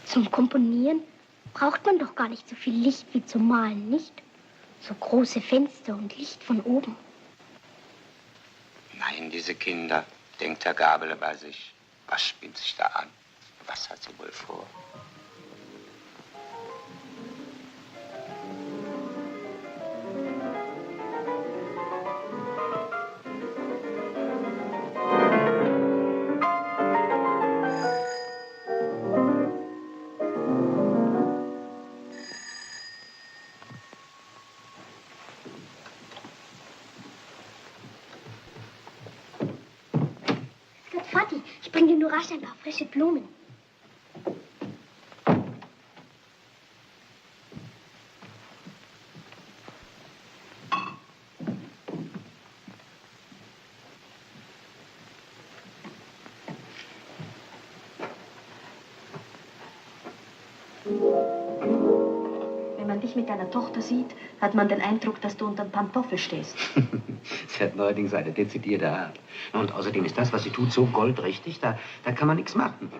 Zum Komponieren braucht man doch gar nicht so viel Licht wie zum Malen, nicht? So große Fenster und Licht von oben. Nein, diese Kinder, denkt Herr Gabele bei sich. Was spinnt sich da an? Was hat sie wohl vor? Vati, ich bringe dir nur rasch ein paar frische Blumen. Wenn man dich mit deiner Tochter sieht, hat man den Eindruck, dass du unter dem Pantoffel stehst. Sie hat neuerdings eine dezidierte Art. Und außerdem ist das, was sie tut, so goldrichtig, da kann man nichts machen.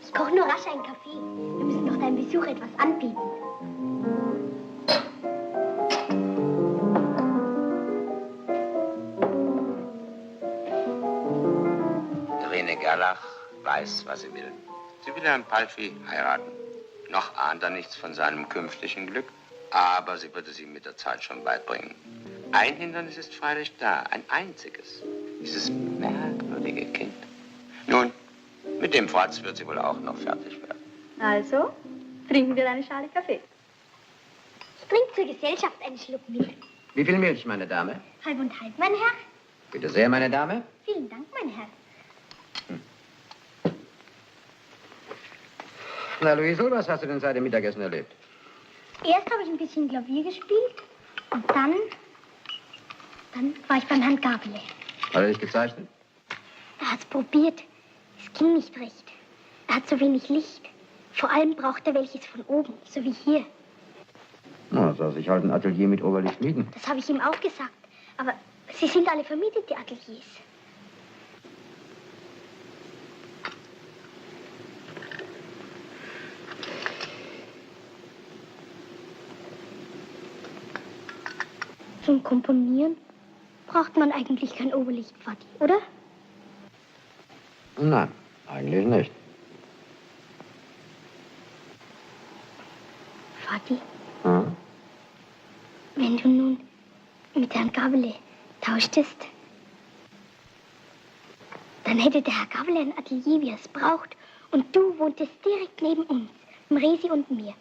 Ich koche nur rasch einen Kaffee. Wir müssen doch deinem Besuch etwas anbieten. Irene Gerlach weiß, was sie will. Sie will Herrn Palfi heiraten. Noch ahnt er nichts von seinem künftigen Glück, aber sie wird es ihm mit der Zeit schon beibringen. Ein Hindernis ist freilich da, ein einziges. Dieses merkwürdige Kind. Nun, mit dem Fratz wird sie wohl auch noch fertig werden. Also, trinken wir eine Schale Kaffee. Ich bringe zur Gesellschaft einen Schluck Milch. Wie viel Milch, meine Dame? Halb und halb, mein Herr. Bitte sehr, meine Dame. Vielen Dank, mein Herr. Na, Luisel, was hast du denn seit dem Mittagessen erlebt? Erst habe ich ein bisschen Klavier gespielt und dann war ich beim Herrn Gabele. Hat er dich gezeichnet? Er hat es probiert. Es ging nicht recht. Er hat so wenig Licht. Vor allem braucht er welches von oben, so wie hier. Na, soll sich halt ein Atelier mit Oberlicht mieten. Das habe ich ihm auch gesagt. Aber sie sind alle vermietet, die Ateliers. Zum Komponieren braucht man eigentlich kein Oberlicht, Vati, oder? Nein, eigentlich nicht. Vati, wenn du nun mit Herrn Gabele tauschtest, dann hätte der Herr Gabele ein Atelier, wie er es braucht, und du wohntest direkt neben uns, im Resi und mir.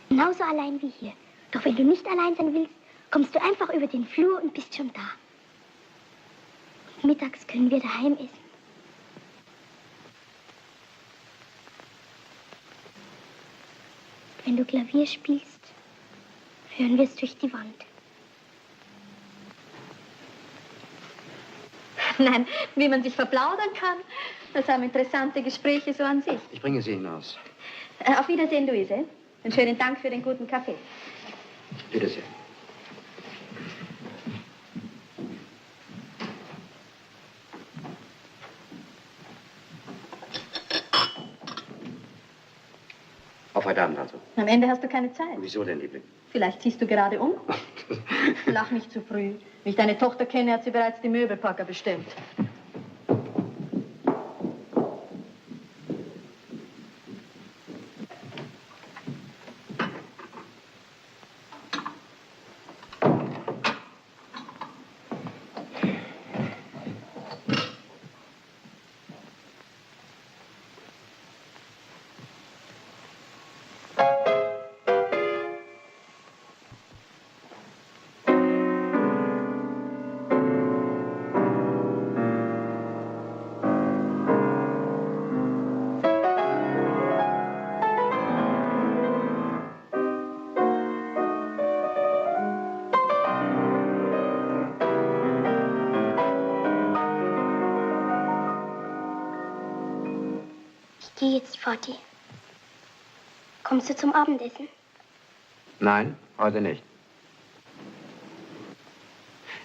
Genauso allein wie hier. Doch wenn du nicht allein sein willst, kommst du einfach über den Flur und bist schon da. Und mittags können wir daheim essen. Wenn du Klavier spielst, hören wir es durch die Wand. Nein, wie man sich verplaudern kann, das haben interessante Gespräche so an sich. Ich bringe Sie hinaus. Auf Wiedersehen, Luise. Und schönen Dank für den guten Kaffee. Bitte sehr. Auf heute Abend also. Am Ende hast du keine Zeit. Wieso denn, Liebling? Vielleicht ziehst du gerade um. Lach nicht zu früh. Wie ich deine Tochter kenne, hat sie bereits die Möbelpacker bestimmt. Ich gehe jetzt, Vati. Kommst du zum Abendessen? Nein, heute nicht.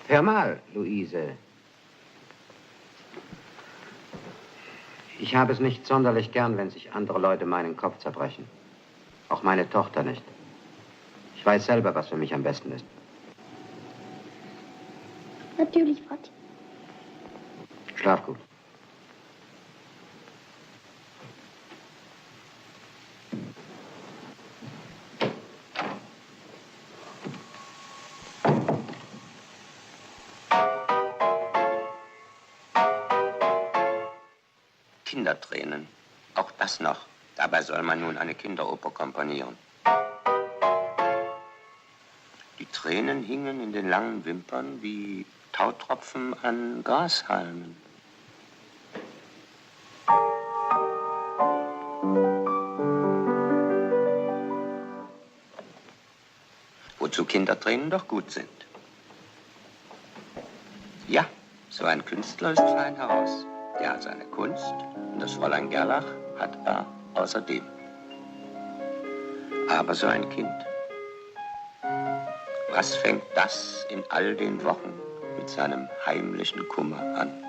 Hör mal, Luise. Ich habe es nicht sonderlich gern, wenn sich andere Leute meinen Kopf zerbrechen. Auch meine Tochter nicht. Ich weiß selber, was für mich am besten ist. Natürlich, Vati. Schlaf gut. Kindertränen. Auch das noch. Dabei soll man nun eine Kinderoper komponieren. Die Tränen hingen in den langen Wimpern wie Tautropfen an Grashalmen. Wozu Kindertränen doch gut sind. Ja, so ein Künstler ist fein heraus. Der hat seine Kunst und das Fräulein Gerlach hat er außerdem. Aber so ein Kind, was fängt das in all den Wochen mit seinem heimlichen Kummer an?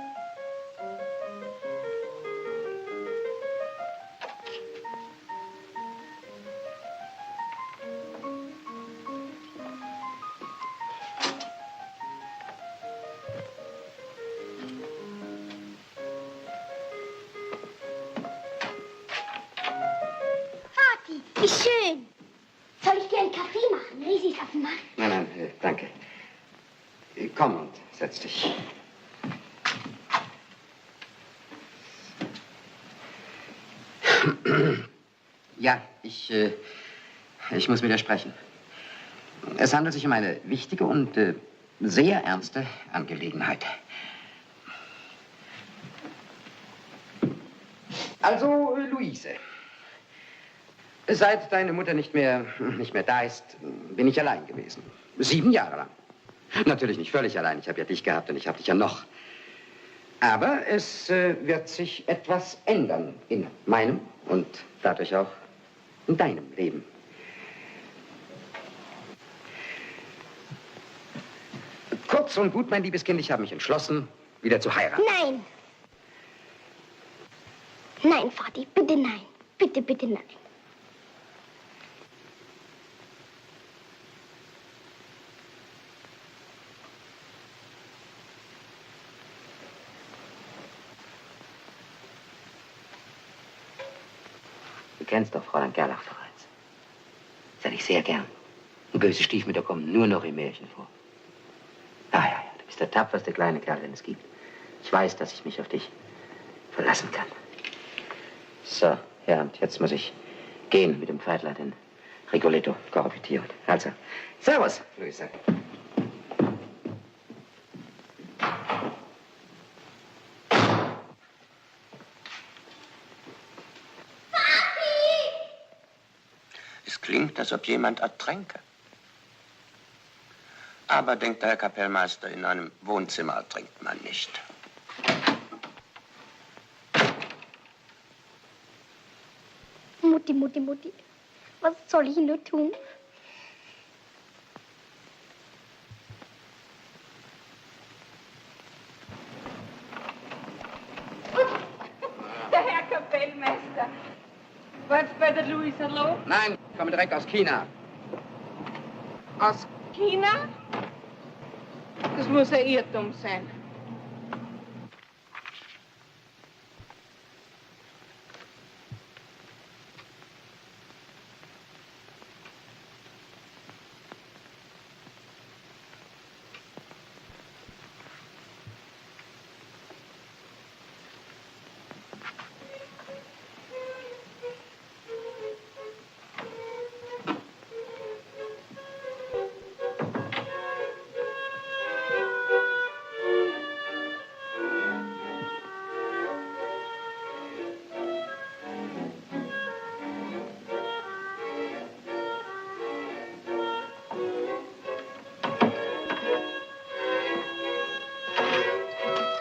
Wie schön. Soll ich dir einen Kaffee machen? Risi ist auf dem Markt. Nein, danke. Komm und setz dich. Ja, ich muss mit dir sprechen. Es handelt sich um eine wichtige und sehr ernste Angelegenheit. Also, Luise. Seit deine Mutter nicht mehr da ist, bin ich allein gewesen. 7 Jahre lang. Natürlich nicht völlig allein. Ich habe ja dich gehabt und ich habe dich ja noch. Aber es wird sich etwas ändern in meinem und dadurch auch in deinem Leben. Kurz und gut, mein liebes Kind, ich habe mich entschlossen, wieder zu heiraten. Nein. Nein, Vati, bitte nein. Bitte, bitte nein. Du kennst doch Fräulein Gerlach bereits. Das hätte ich sehr gern. Und böse Stiefmütter kommen nur noch im Märchen vor. Ja, du bist der tapferste kleine Kerl, den es gibt. Ich weiß, dass ich mich auf dich verlassen kann. So, ja, und jetzt muss ich gehen mit dem Pfeifler, den Rigoletto korrepetieren. Also, servus, Luise. Es klingt, als ob jemand ertränke. Aber, denkt der Herr Kapellmeister, in einem Wohnzimmer ertrinkt man nicht. Mutti. Was soll ich nur tun? Der Herr Kapellmeister. Warst bei der Luisa los? Nein, ich komme direkt aus China. Aus China? Das muss ein Irrtum sein.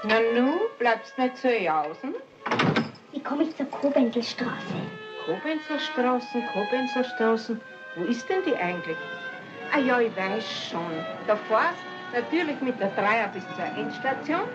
Na nu, bleibst nicht zu jausen? Wie komme ich zur Kobenzlstraße? Kobenzlstraßen. Wo ist denn die eigentlich? Ah ja, ich weiß schon. Da fährst natürlich mit der Dreier bis zur Endstation.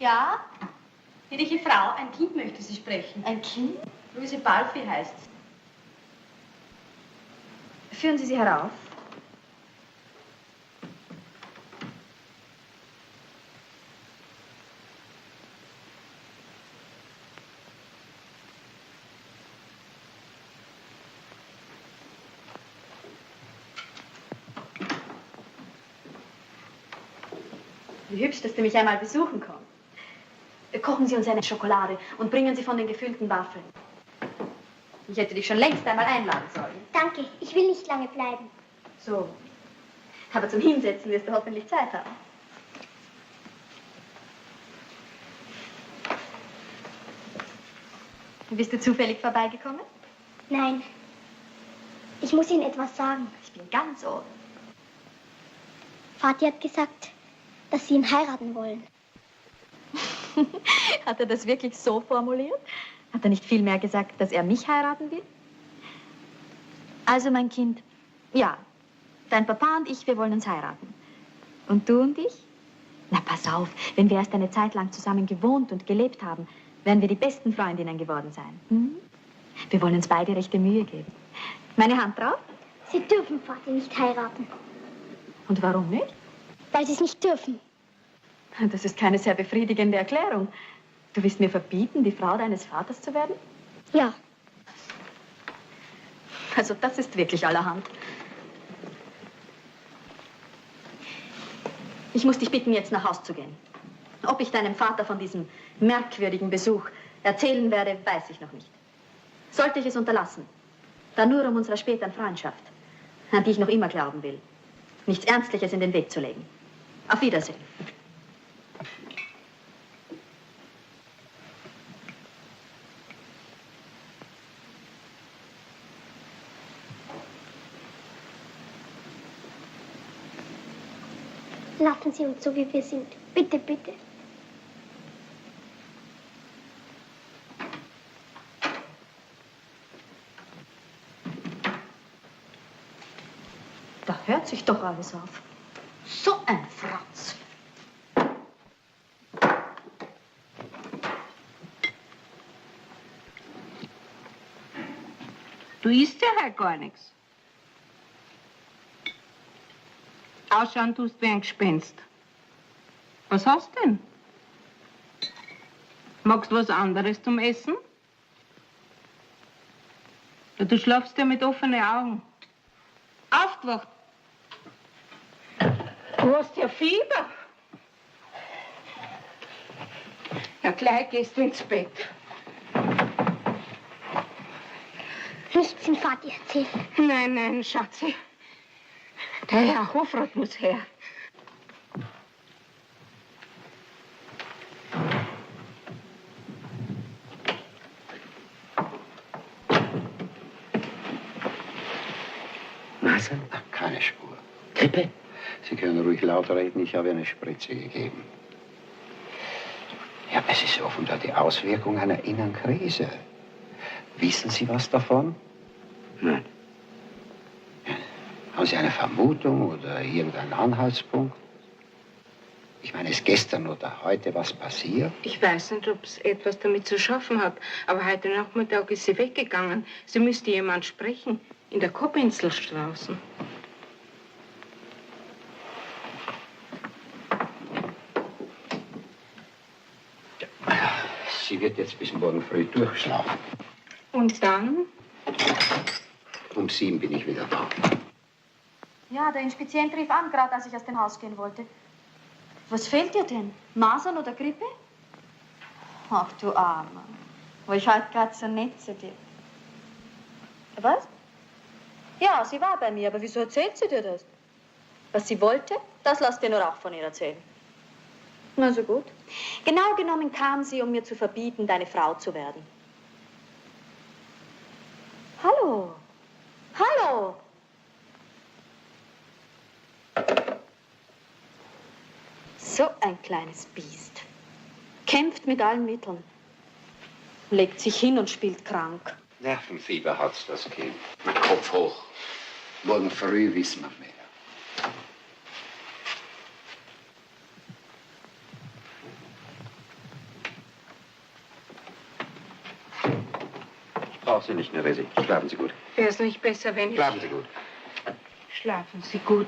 Ja? Gnädige Frau, ein Kind möchte Sie sprechen. Ein Kind? Luise Balfi heißt es. Führen Sie sie herauf. Wie hübsch, dass Sie mich einmal besuchen kommen. Kochen Sie uns eine Schokolade und bringen Sie von den gefüllten Waffeln. Ich hätte dich schon längst einmal einladen sollen. Danke, ich will nicht lange bleiben. So. Aber zum Hinsetzen wirst du hoffentlich Zeit haben. Bist du zufällig vorbeigekommen? Nein. Ich muss Ihnen etwas sagen. Ich bin ganz ohr. Vati hat gesagt, dass Sie ihn heiraten wollen. Hat er das wirklich so formuliert? Hat er nicht vielmehr gesagt, dass er mich heiraten will? Also, mein Kind, ja, dein Papa und ich, wir wollen uns heiraten. Und du und ich? Na, pass auf, wenn wir erst eine Zeit lang zusammen gewohnt und gelebt haben, werden wir die besten Freundinnen geworden sein. Hm? Wir wollen uns beide rechte Mühe geben. Meine Hand drauf? Sie dürfen Vati nicht heiraten. Und warum nicht? Weil Sie es nicht dürfen. Das ist keine sehr befriedigende Erklärung. Du willst mir verbieten, die Frau deines Vaters zu werden? Ja. Also das ist wirklich allerhand. Ich muss dich bitten, jetzt nach Haus zu gehen. Ob ich deinem Vater von diesem merkwürdigen Besuch erzählen werde, weiß ich noch nicht. Sollte ich es unterlassen, dann nur um unserer späteren Freundschaft, an die ich noch immer glauben will, nichts Ernstliches in den Weg zu legen. Auf Wiedersehen. Lassen Sie uns so, wie wir sind. Bitte, bitte. Da hört sich doch alles auf. So ein Fratz. Du isst ja halt gar nichts. Ausschauen tust wie ein Gespenst. Was hast du denn? Magst du was anderes zum Essen? Du schlafst ja mit offenen Augen. Aufgewacht. Du hast ja Fieber. Ja, gleich gehst du ins Bett. Nichts in Vati erzählen. Nein, nein, Schatzi. Der Herr Hofrat muss her. Masern? Keine Spur. Grippe? Sie können ruhig laut reden, ich habe eine Spritze gegeben. Ja, es ist offenbar die Auswirkung einer inneren Krise. Wissen Sie was davon? Nein. Haben Sie eine Vermutung oder irgendeinen Anhaltspunkt? Ich meine, ist gestern oder heute was passiert? Ich weiß nicht, ob es etwas damit zu schaffen hat, aber heute Nachmittag ist sie weggegangen. Sie müsste jemand sprechen, in der Koppinselstraße. Sie wird jetzt bis morgen früh durchschlafen. Und dann? Um 7 bin ich wieder da. Ja, der Inspizient rief an, gerade als ich aus dem Haus gehen wollte. Was fehlt dir denn? Masern oder Grippe? Ach, du Armer. War ich halt gerade so nett zu dir. Was? Ja, sie war bei mir, aber wieso erzählt sie dir das? Was sie wollte, das lass dir nur auch von ihr erzählen. Na, so gut. Genau genommen kam sie, um mir zu verbieten, deine Frau zu werden. Hallo. Hallo. So ein kleines Biest. Kämpft mit allen Mitteln. Legt sich hin und spielt krank. Nervenfieber hat's, das Kind. Na, Kopf hoch. Morgen früh wissen wir mehr. Sie nicht nervös. Schlafen Sie gut. Wäre es nicht besser, wenn ich... Schlafen Sie gut. Schlafen Sie gut.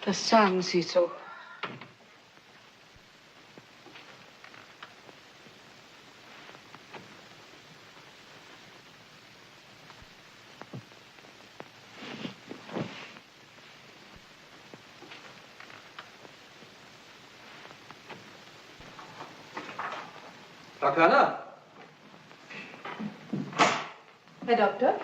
Das sagen Sie so. Frau Körner? Herr Doktor?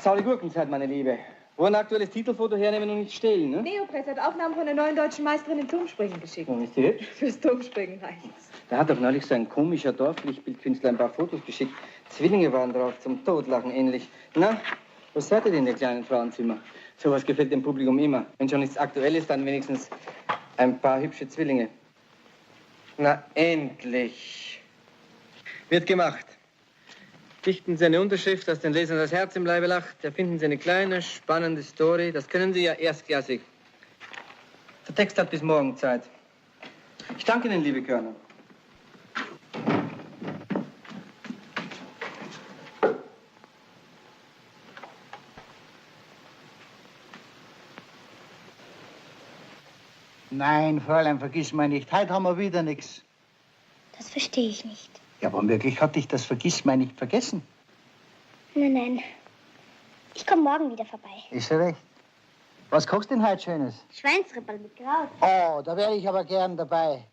Saure Gurkenzeit, meine Liebe. Wo ein aktuelles Titelfoto hernehmen und nicht stehlen, ne? Neopress hat Aufnahmen von der neuen deutschen Meisterin im Turmspringen geschickt. Oh, ist die hübsch? Fürs Turmspringen reicht's. Da hat doch neulich so ein komischer Dorflichtbildkünstler ein paar Fotos geschickt. Zwillinge waren drauf, zum Totlachen ähnlich. Na, was seid ihr denn in der kleinen Frauenzimmer? Sowas gefällt dem Publikum immer. Wenn schon nichts Aktuelles, dann wenigstens ein paar hübsche Zwillinge. Na, endlich. Wird gemacht. Dichten Sie eine Unterschrift, dass den Lesern das Herz im Leibe lacht. Erfinden Sie eine kleine, spannende Story. Das können Sie ja erstklassig. Der Text hat bis morgen Zeit. Ich danke Ihnen, liebe Körner. Nein, Fräulein, vergiss mal nicht. Heute haben wir wieder nichts. Das verstehe ich nicht. Ja, aber wirklich hat dich das Vergissmal nicht vergessen. Nein, nein. Ich komme morgen wieder vorbei. Ist ja recht. Was kochst du denn heute Schönes? Schweinsrippel mit Kraut. Oh, da wäre ich aber gern dabei.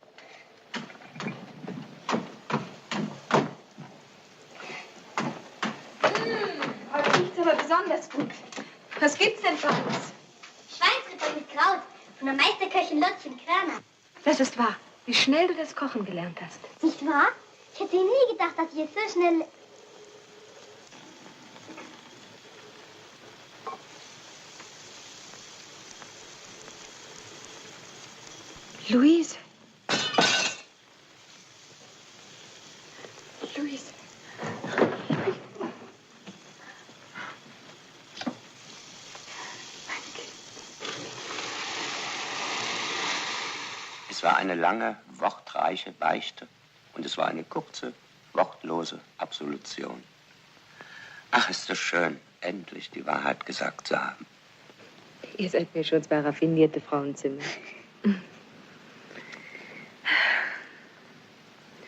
Heute riecht's aber besonders gut. Was gibt's denn für uns? Schweinsrippel mit Kraut von der Meisterköchin Lottchen Körner. Das ist wahr. Wie schnell du das Kochen gelernt hast. Nicht wahr? Ich hätte nie gedacht, dass ich es so schnell... Luise. Luise. Es war eine lange, wortreiche Beichte und es war eine kurze, wortlose Absolution. Ach, ist das schön, endlich die Wahrheit gesagt zu haben. Ihr seid mir schon zwei raffinierte Frauenzimmer.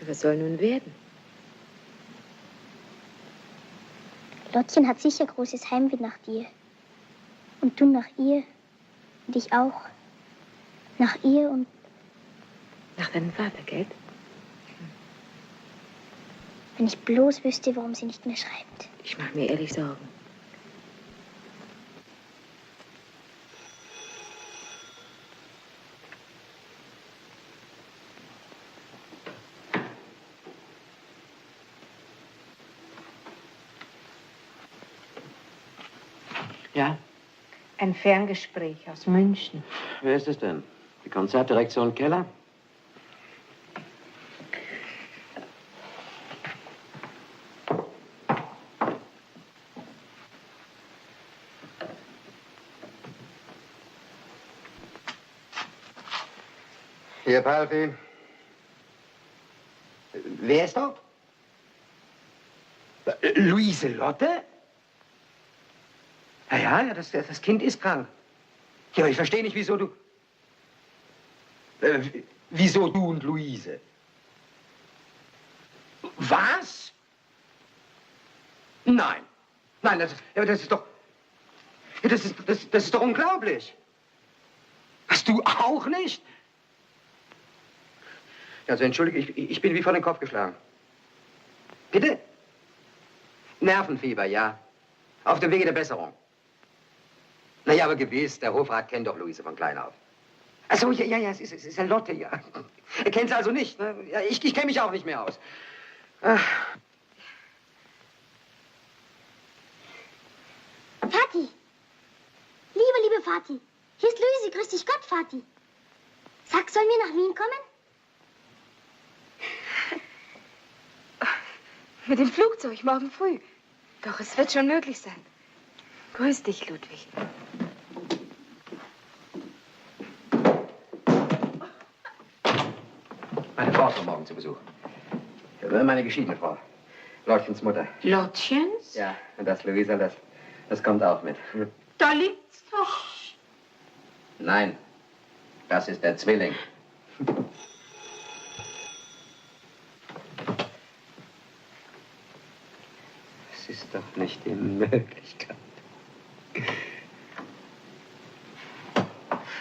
Was soll nun werden? Lottchen hat sicher großes Heimweh nach dir. Und du nach ihr. Und ich auch. Nach ihr und... Nach deinem Vater, gell? Wenn ich bloß wüsste, warum sie nicht mehr schreibt. Ich mache mir ehrlich Sorgen. Ja? Ein Ferngespräch aus München. Wer ist es denn? Die Konzertdirektion Keller? Hier, Palfi. Wer ist dort? Luise Lotte? Ja, das Kind ist krank. Ja, aber ich verstehe nicht, wieso du... wieso du und Luise? Was? Nein. Nein, das ist doch... Das ist doch unglaublich. Hast du auch nicht? Also entschuldige, ich bin wie vor den Kopf geschlagen. Bitte? Nervenfieber, ja. Auf dem Wege der Besserung. Naja, aber gewiss, der Hofrat kennt doch Luise von klein auf. Ach so, ja, es ist ja Lotte, ja. Er kennt sie also nicht, ne? Ja, ich kenne mich auch nicht mehr aus. Ach. Vati! Liebe Vati! Hier ist Luise, grüß dich Gott, Vati. Sag, sollen wir nach Wien kommen? Mit dem Flugzeug morgen früh. Doch, es wird schon möglich sein. Grüß dich, Ludwig. Meine Frau kommt morgen zu Besuch. Meine geschiedene Frau. Lottchens Mutter. Lottchens? Ja, und das Luisa, das kommt auch mit. Da liegt's doch. Nein, das ist der Zwilling. Es ist doch nicht die Möglichkeit.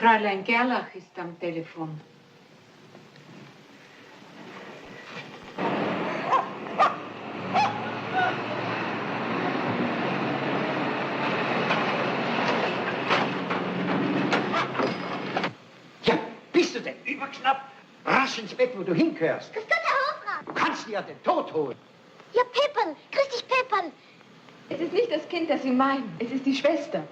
Fräulein Gerlach ist am Telefon. Ja, bist du denn übergeschnappt? Rasch ins Bett, wo du hingehörst. Grüß Gott, Herr Hofrat. Du kannst dir ja den Tod holen. Ja, Pepperl. Grüß dich, Pepperl. Es ist nicht das Kind, das Sie meinen. Es ist die Schwester.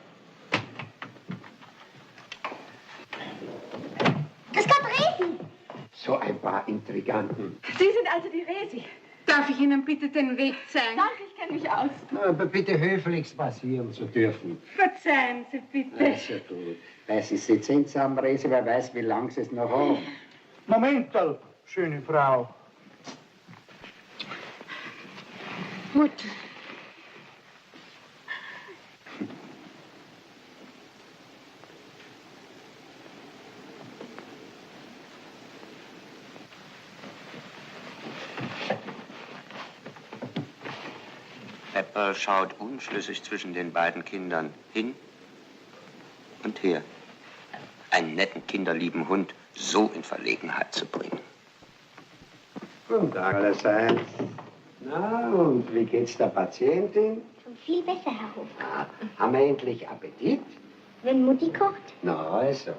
Grüß Gott, Resi. So ein paar Intriganten. Sie sind also die Resi. Darf ich Ihnen bitte den Weg zeigen? Danke, ich kenne mich aus. Aber bitte höflichst passieren zu dürfen. Verzeihen Sie bitte. Also gut. Weil Sie sitzen zusammen, Resi, wer weiß, wie lang Sie es noch haben. Momental, schöne Frau. Mutter. Pepper schaut unschlüssig zwischen den beiden Kindern hin und her. Einen netten, kinderlieben Hund so in Verlegenheit zu bringen. Guten Tag allerseits. Na, und wie geht's der Patientin? Schon viel besser, Herr Hofrat. Haben wir endlich Appetit? Wenn Mutti kocht? Na, also.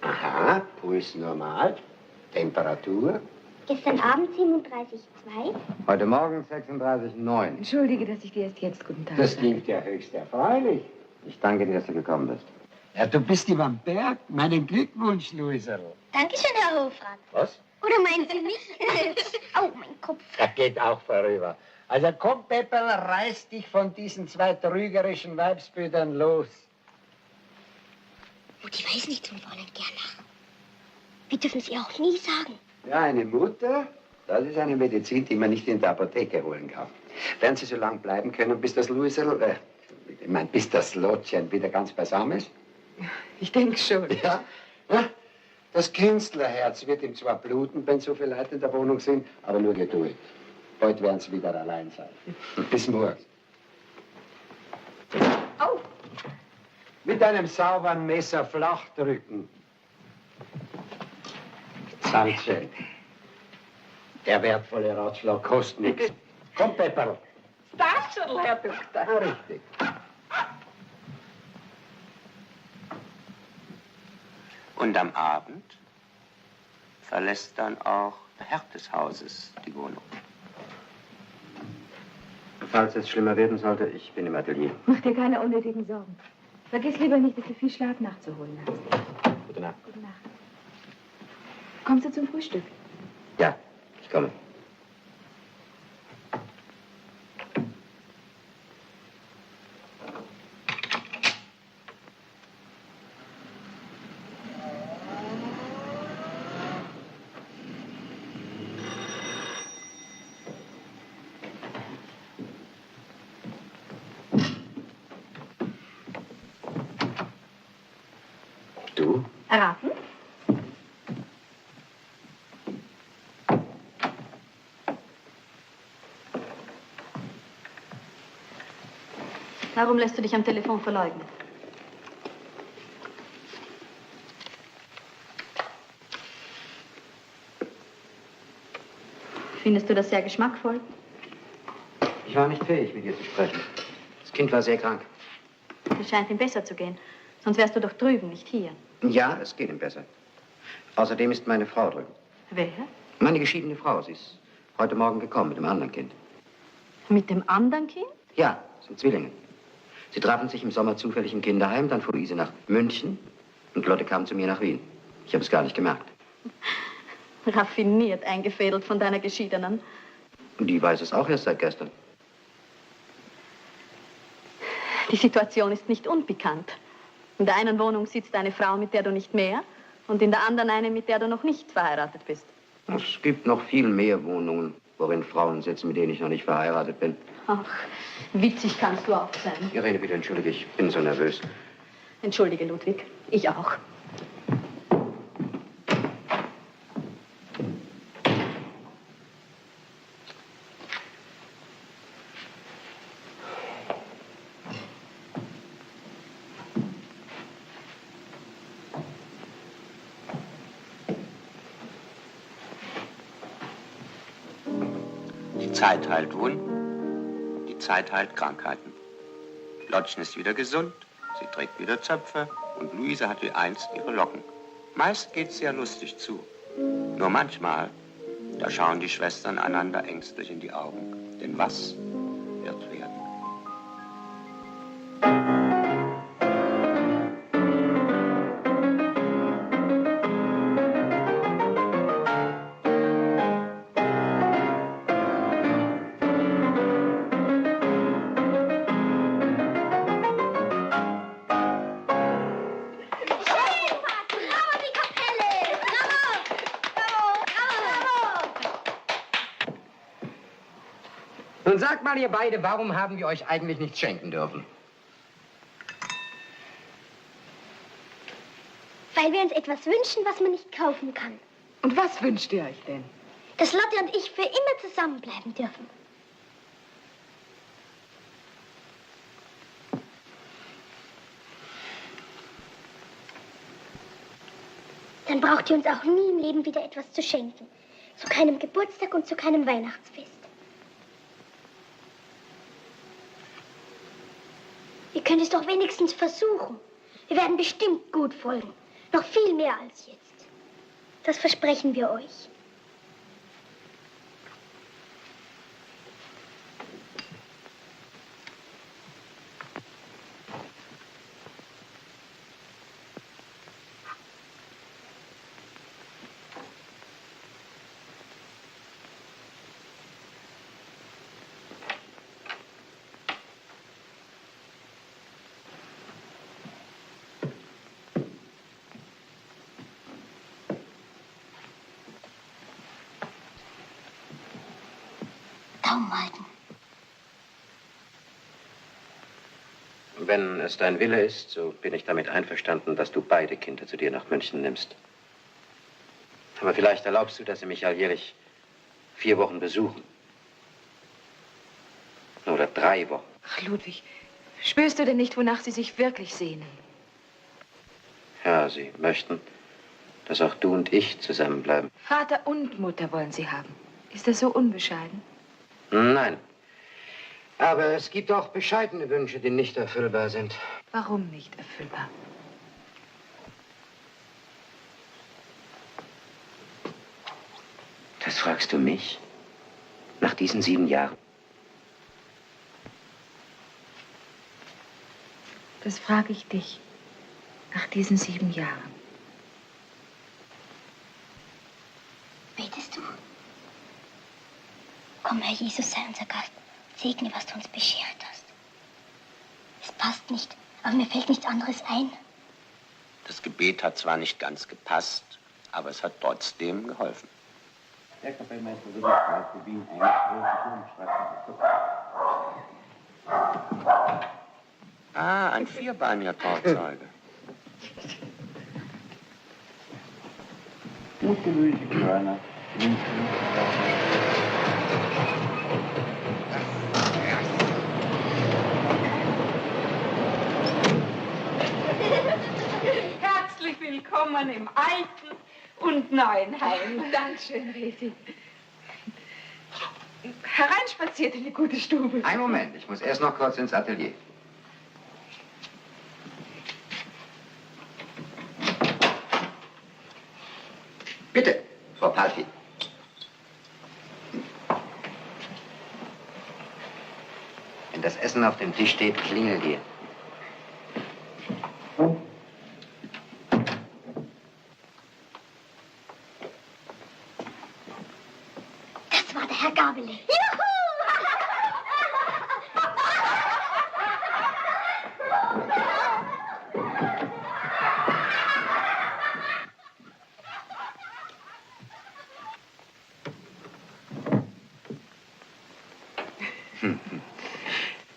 Aha, Puls normal. Temperatur? Gestern Abend 37,2. Heute Morgen 36,9. Entschuldige, dass ich dir erst jetzt guten Tag Das sage. klingt ja höchst erfreulich. Ich danke dir, dass du gekommen bist. Ja, du bist über den Berg. Meinen Glückwunsch, Luisel. Dankeschön, Herr Hofrat. Was? Oder meinen Sie mich? Au, mein Kopf. Das geht auch vorüber. Also komm, Pepperl, reiß dich von diesen zwei trügerischen Weibsbildern los. Mutti weiß nichts von Fräulein Gerlach. Wir dürfen es ihr auch nie sagen. Ja, eine Mutter, das ist eine Medizin, die man nicht in der Apotheke holen kann. Werden Sie so lange bleiben können, bis das Luisel, bis das Lottchen wieder ganz beisammen ist? Ich denke schon. Ja. Ja? Das Künstlerherz wird ihm zwar bluten, wenn so viele Leute in der Wohnung sind, aber nur Geduld. Heute werden sie wieder allein sein. Bis morgen. Au! Mit einem sauberen Messer flach drücken. Salze. Der wertvolle Ratschlag kostet nichts. Komm, Pepperl. Stascherl, Herr Doktor. Ja, richtig. Und am Abend verlässt dann auch der Herr des Hauses die Wohnung. Falls es schlimmer werden sollte, ich bin im Atelier. Mach dir keine unnötigen Sorgen. Vergiss lieber nicht, dass du viel Schlaf nachzuholen hast. Gute Nacht. Gute Nacht. Kommst du zum Frühstück? Ja, ich komme. Du? Erraten? Warum lässt du dich am Telefon verleugnen? Findest du das sehr geschmackvoll? Ich war nicht fähig, mit ihr zu sprechen. Das Kind war sehr krank. Es scheint ihm besser zu gehen. Sonst wärst du doch drüben, nicht hier. Ja, es geht ihm besser. Außerdem ist meine Frau drüben. Wer? Meine geschiedene Frau. Sie ist heute Morgen gekommen mit dem anderen Kind. Mit dem anderen Kind? Ja, es sind Zwillinge. Sie trafen sich im Sommer zufällig im Kinderheim, dann fuhr Luise nach München und Lotte kam zu mir nach Wien. Ich habe es gar nicht gemerkt. Raffiniert eingefädelt von deiner Geschiedenen. Und die weiß es auch erst seit gestern. Die Situation ist nicht unbekannt. In der einen Wohnung sitzt eine Frau, mit der du nicht mehr, und in der anderen eine, mit der du noch nicht verheiratet bist. Es gibt noch viel mehr Wohnungen. worin Frauen sitzen, mit denen ich noch nicht verheiratet bin. Ach, witzig kannst du auch sein. Irene, bitte entschuldige, ich bin so nervös. Entschuldige, Ludwig. Ich auch. Die Zeit heilt Wunden, die Zeit heilt Krankheiten. Lottchen ist wieder gesund, sie trägt wieder Zöpfe und Luise hat wie einst ihre Locken. Meist geht's sehr lustig zu. Nur manchmal, da schauen die Schwestern einander ängstlich in die Augen. Denn was wird werden? Nun sagt mal, ihr beide, warum haben wir euch eigentlich nichts schenken dürfen? Weil wir uns etwas wünschen, was man nicht kaufen kann. Und was wünscht ihr euch denn? Dass Lotte und ich für immer zusammenbleiben dürfen. Dann braucht ihr uns auch nie im Leben wieder etwas zu schenken. Zu keinem Geburtstag und zu keinem Weihnachtsfest. Ihr könnt es doch wenigstens versuchen. Wir werden bestimmt gut folgen. Noch viel mehr als jetzt. Das versprechen wir euch. Daumen halten. Wenn es dein Wille ist, so bin ich damit einverstanden, dass du beide Kinder zu dir nach München nimmst. Aber vielleicht erlaubst du, dass sie mich alljährlich 4 Wochen besuchen. Oder 3 Wochen. Ach, Ludwig, spürst du denn nicht, wonach sie sich wirklich sehnen? Ja, sie möchten, dass auch du und ich zusammenbleiben. Vater und Mutter wollen sie haben. Ist das so unbescheiden? Nein. Aber es gibt auch bescheidene Wünsche, die nicht erfüllbar sind. Warum nicht erfüllbar? Das fragst du mich? Nach diesen 7 Jahren? Das frage ich dich. Nach diesen 7 Jahren. Betest du? Komm, Herr Jesus, sei unser Gast. Segne, was du uns beschert hast. Es passt nicht, aber mir fällt nichts anderes ein. Das Gebet hat zwar nicht ganz gepasst, aber es hat trotzdem geholfen. Herr Kapellmeister, wird das für Wien eine große Turmstraße. Ah, ein vierbeiniger Trauzeuge. Und Gemüsekörner. Herzlich willkommen im alten und neuen Heim. Dankeschön, Resi. Hereinspaziert in die gute Stube. Einen Moment, ich muss erst noch kurz ins Atelier. Bitte, Frau Palfi. Wenn das Essen auf dem Tisch steht, klingelt ihr. Das war der Herr Gabele. Juhu!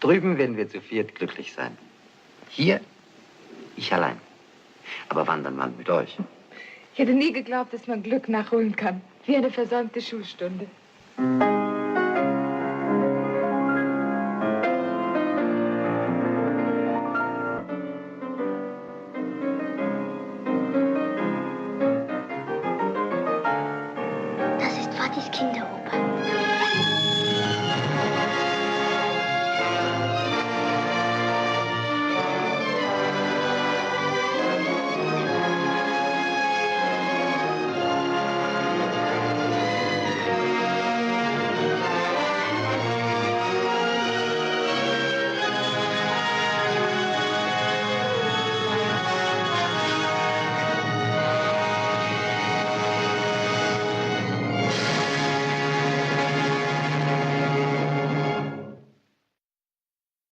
Drüben werden wir zu viert glücklich sein. Hier, ich allein. Aber Wandermann mit euch. Ich hätte nie geglaubt, dass man Glück nachholen kann. Wie eine versäumte Schulstunde.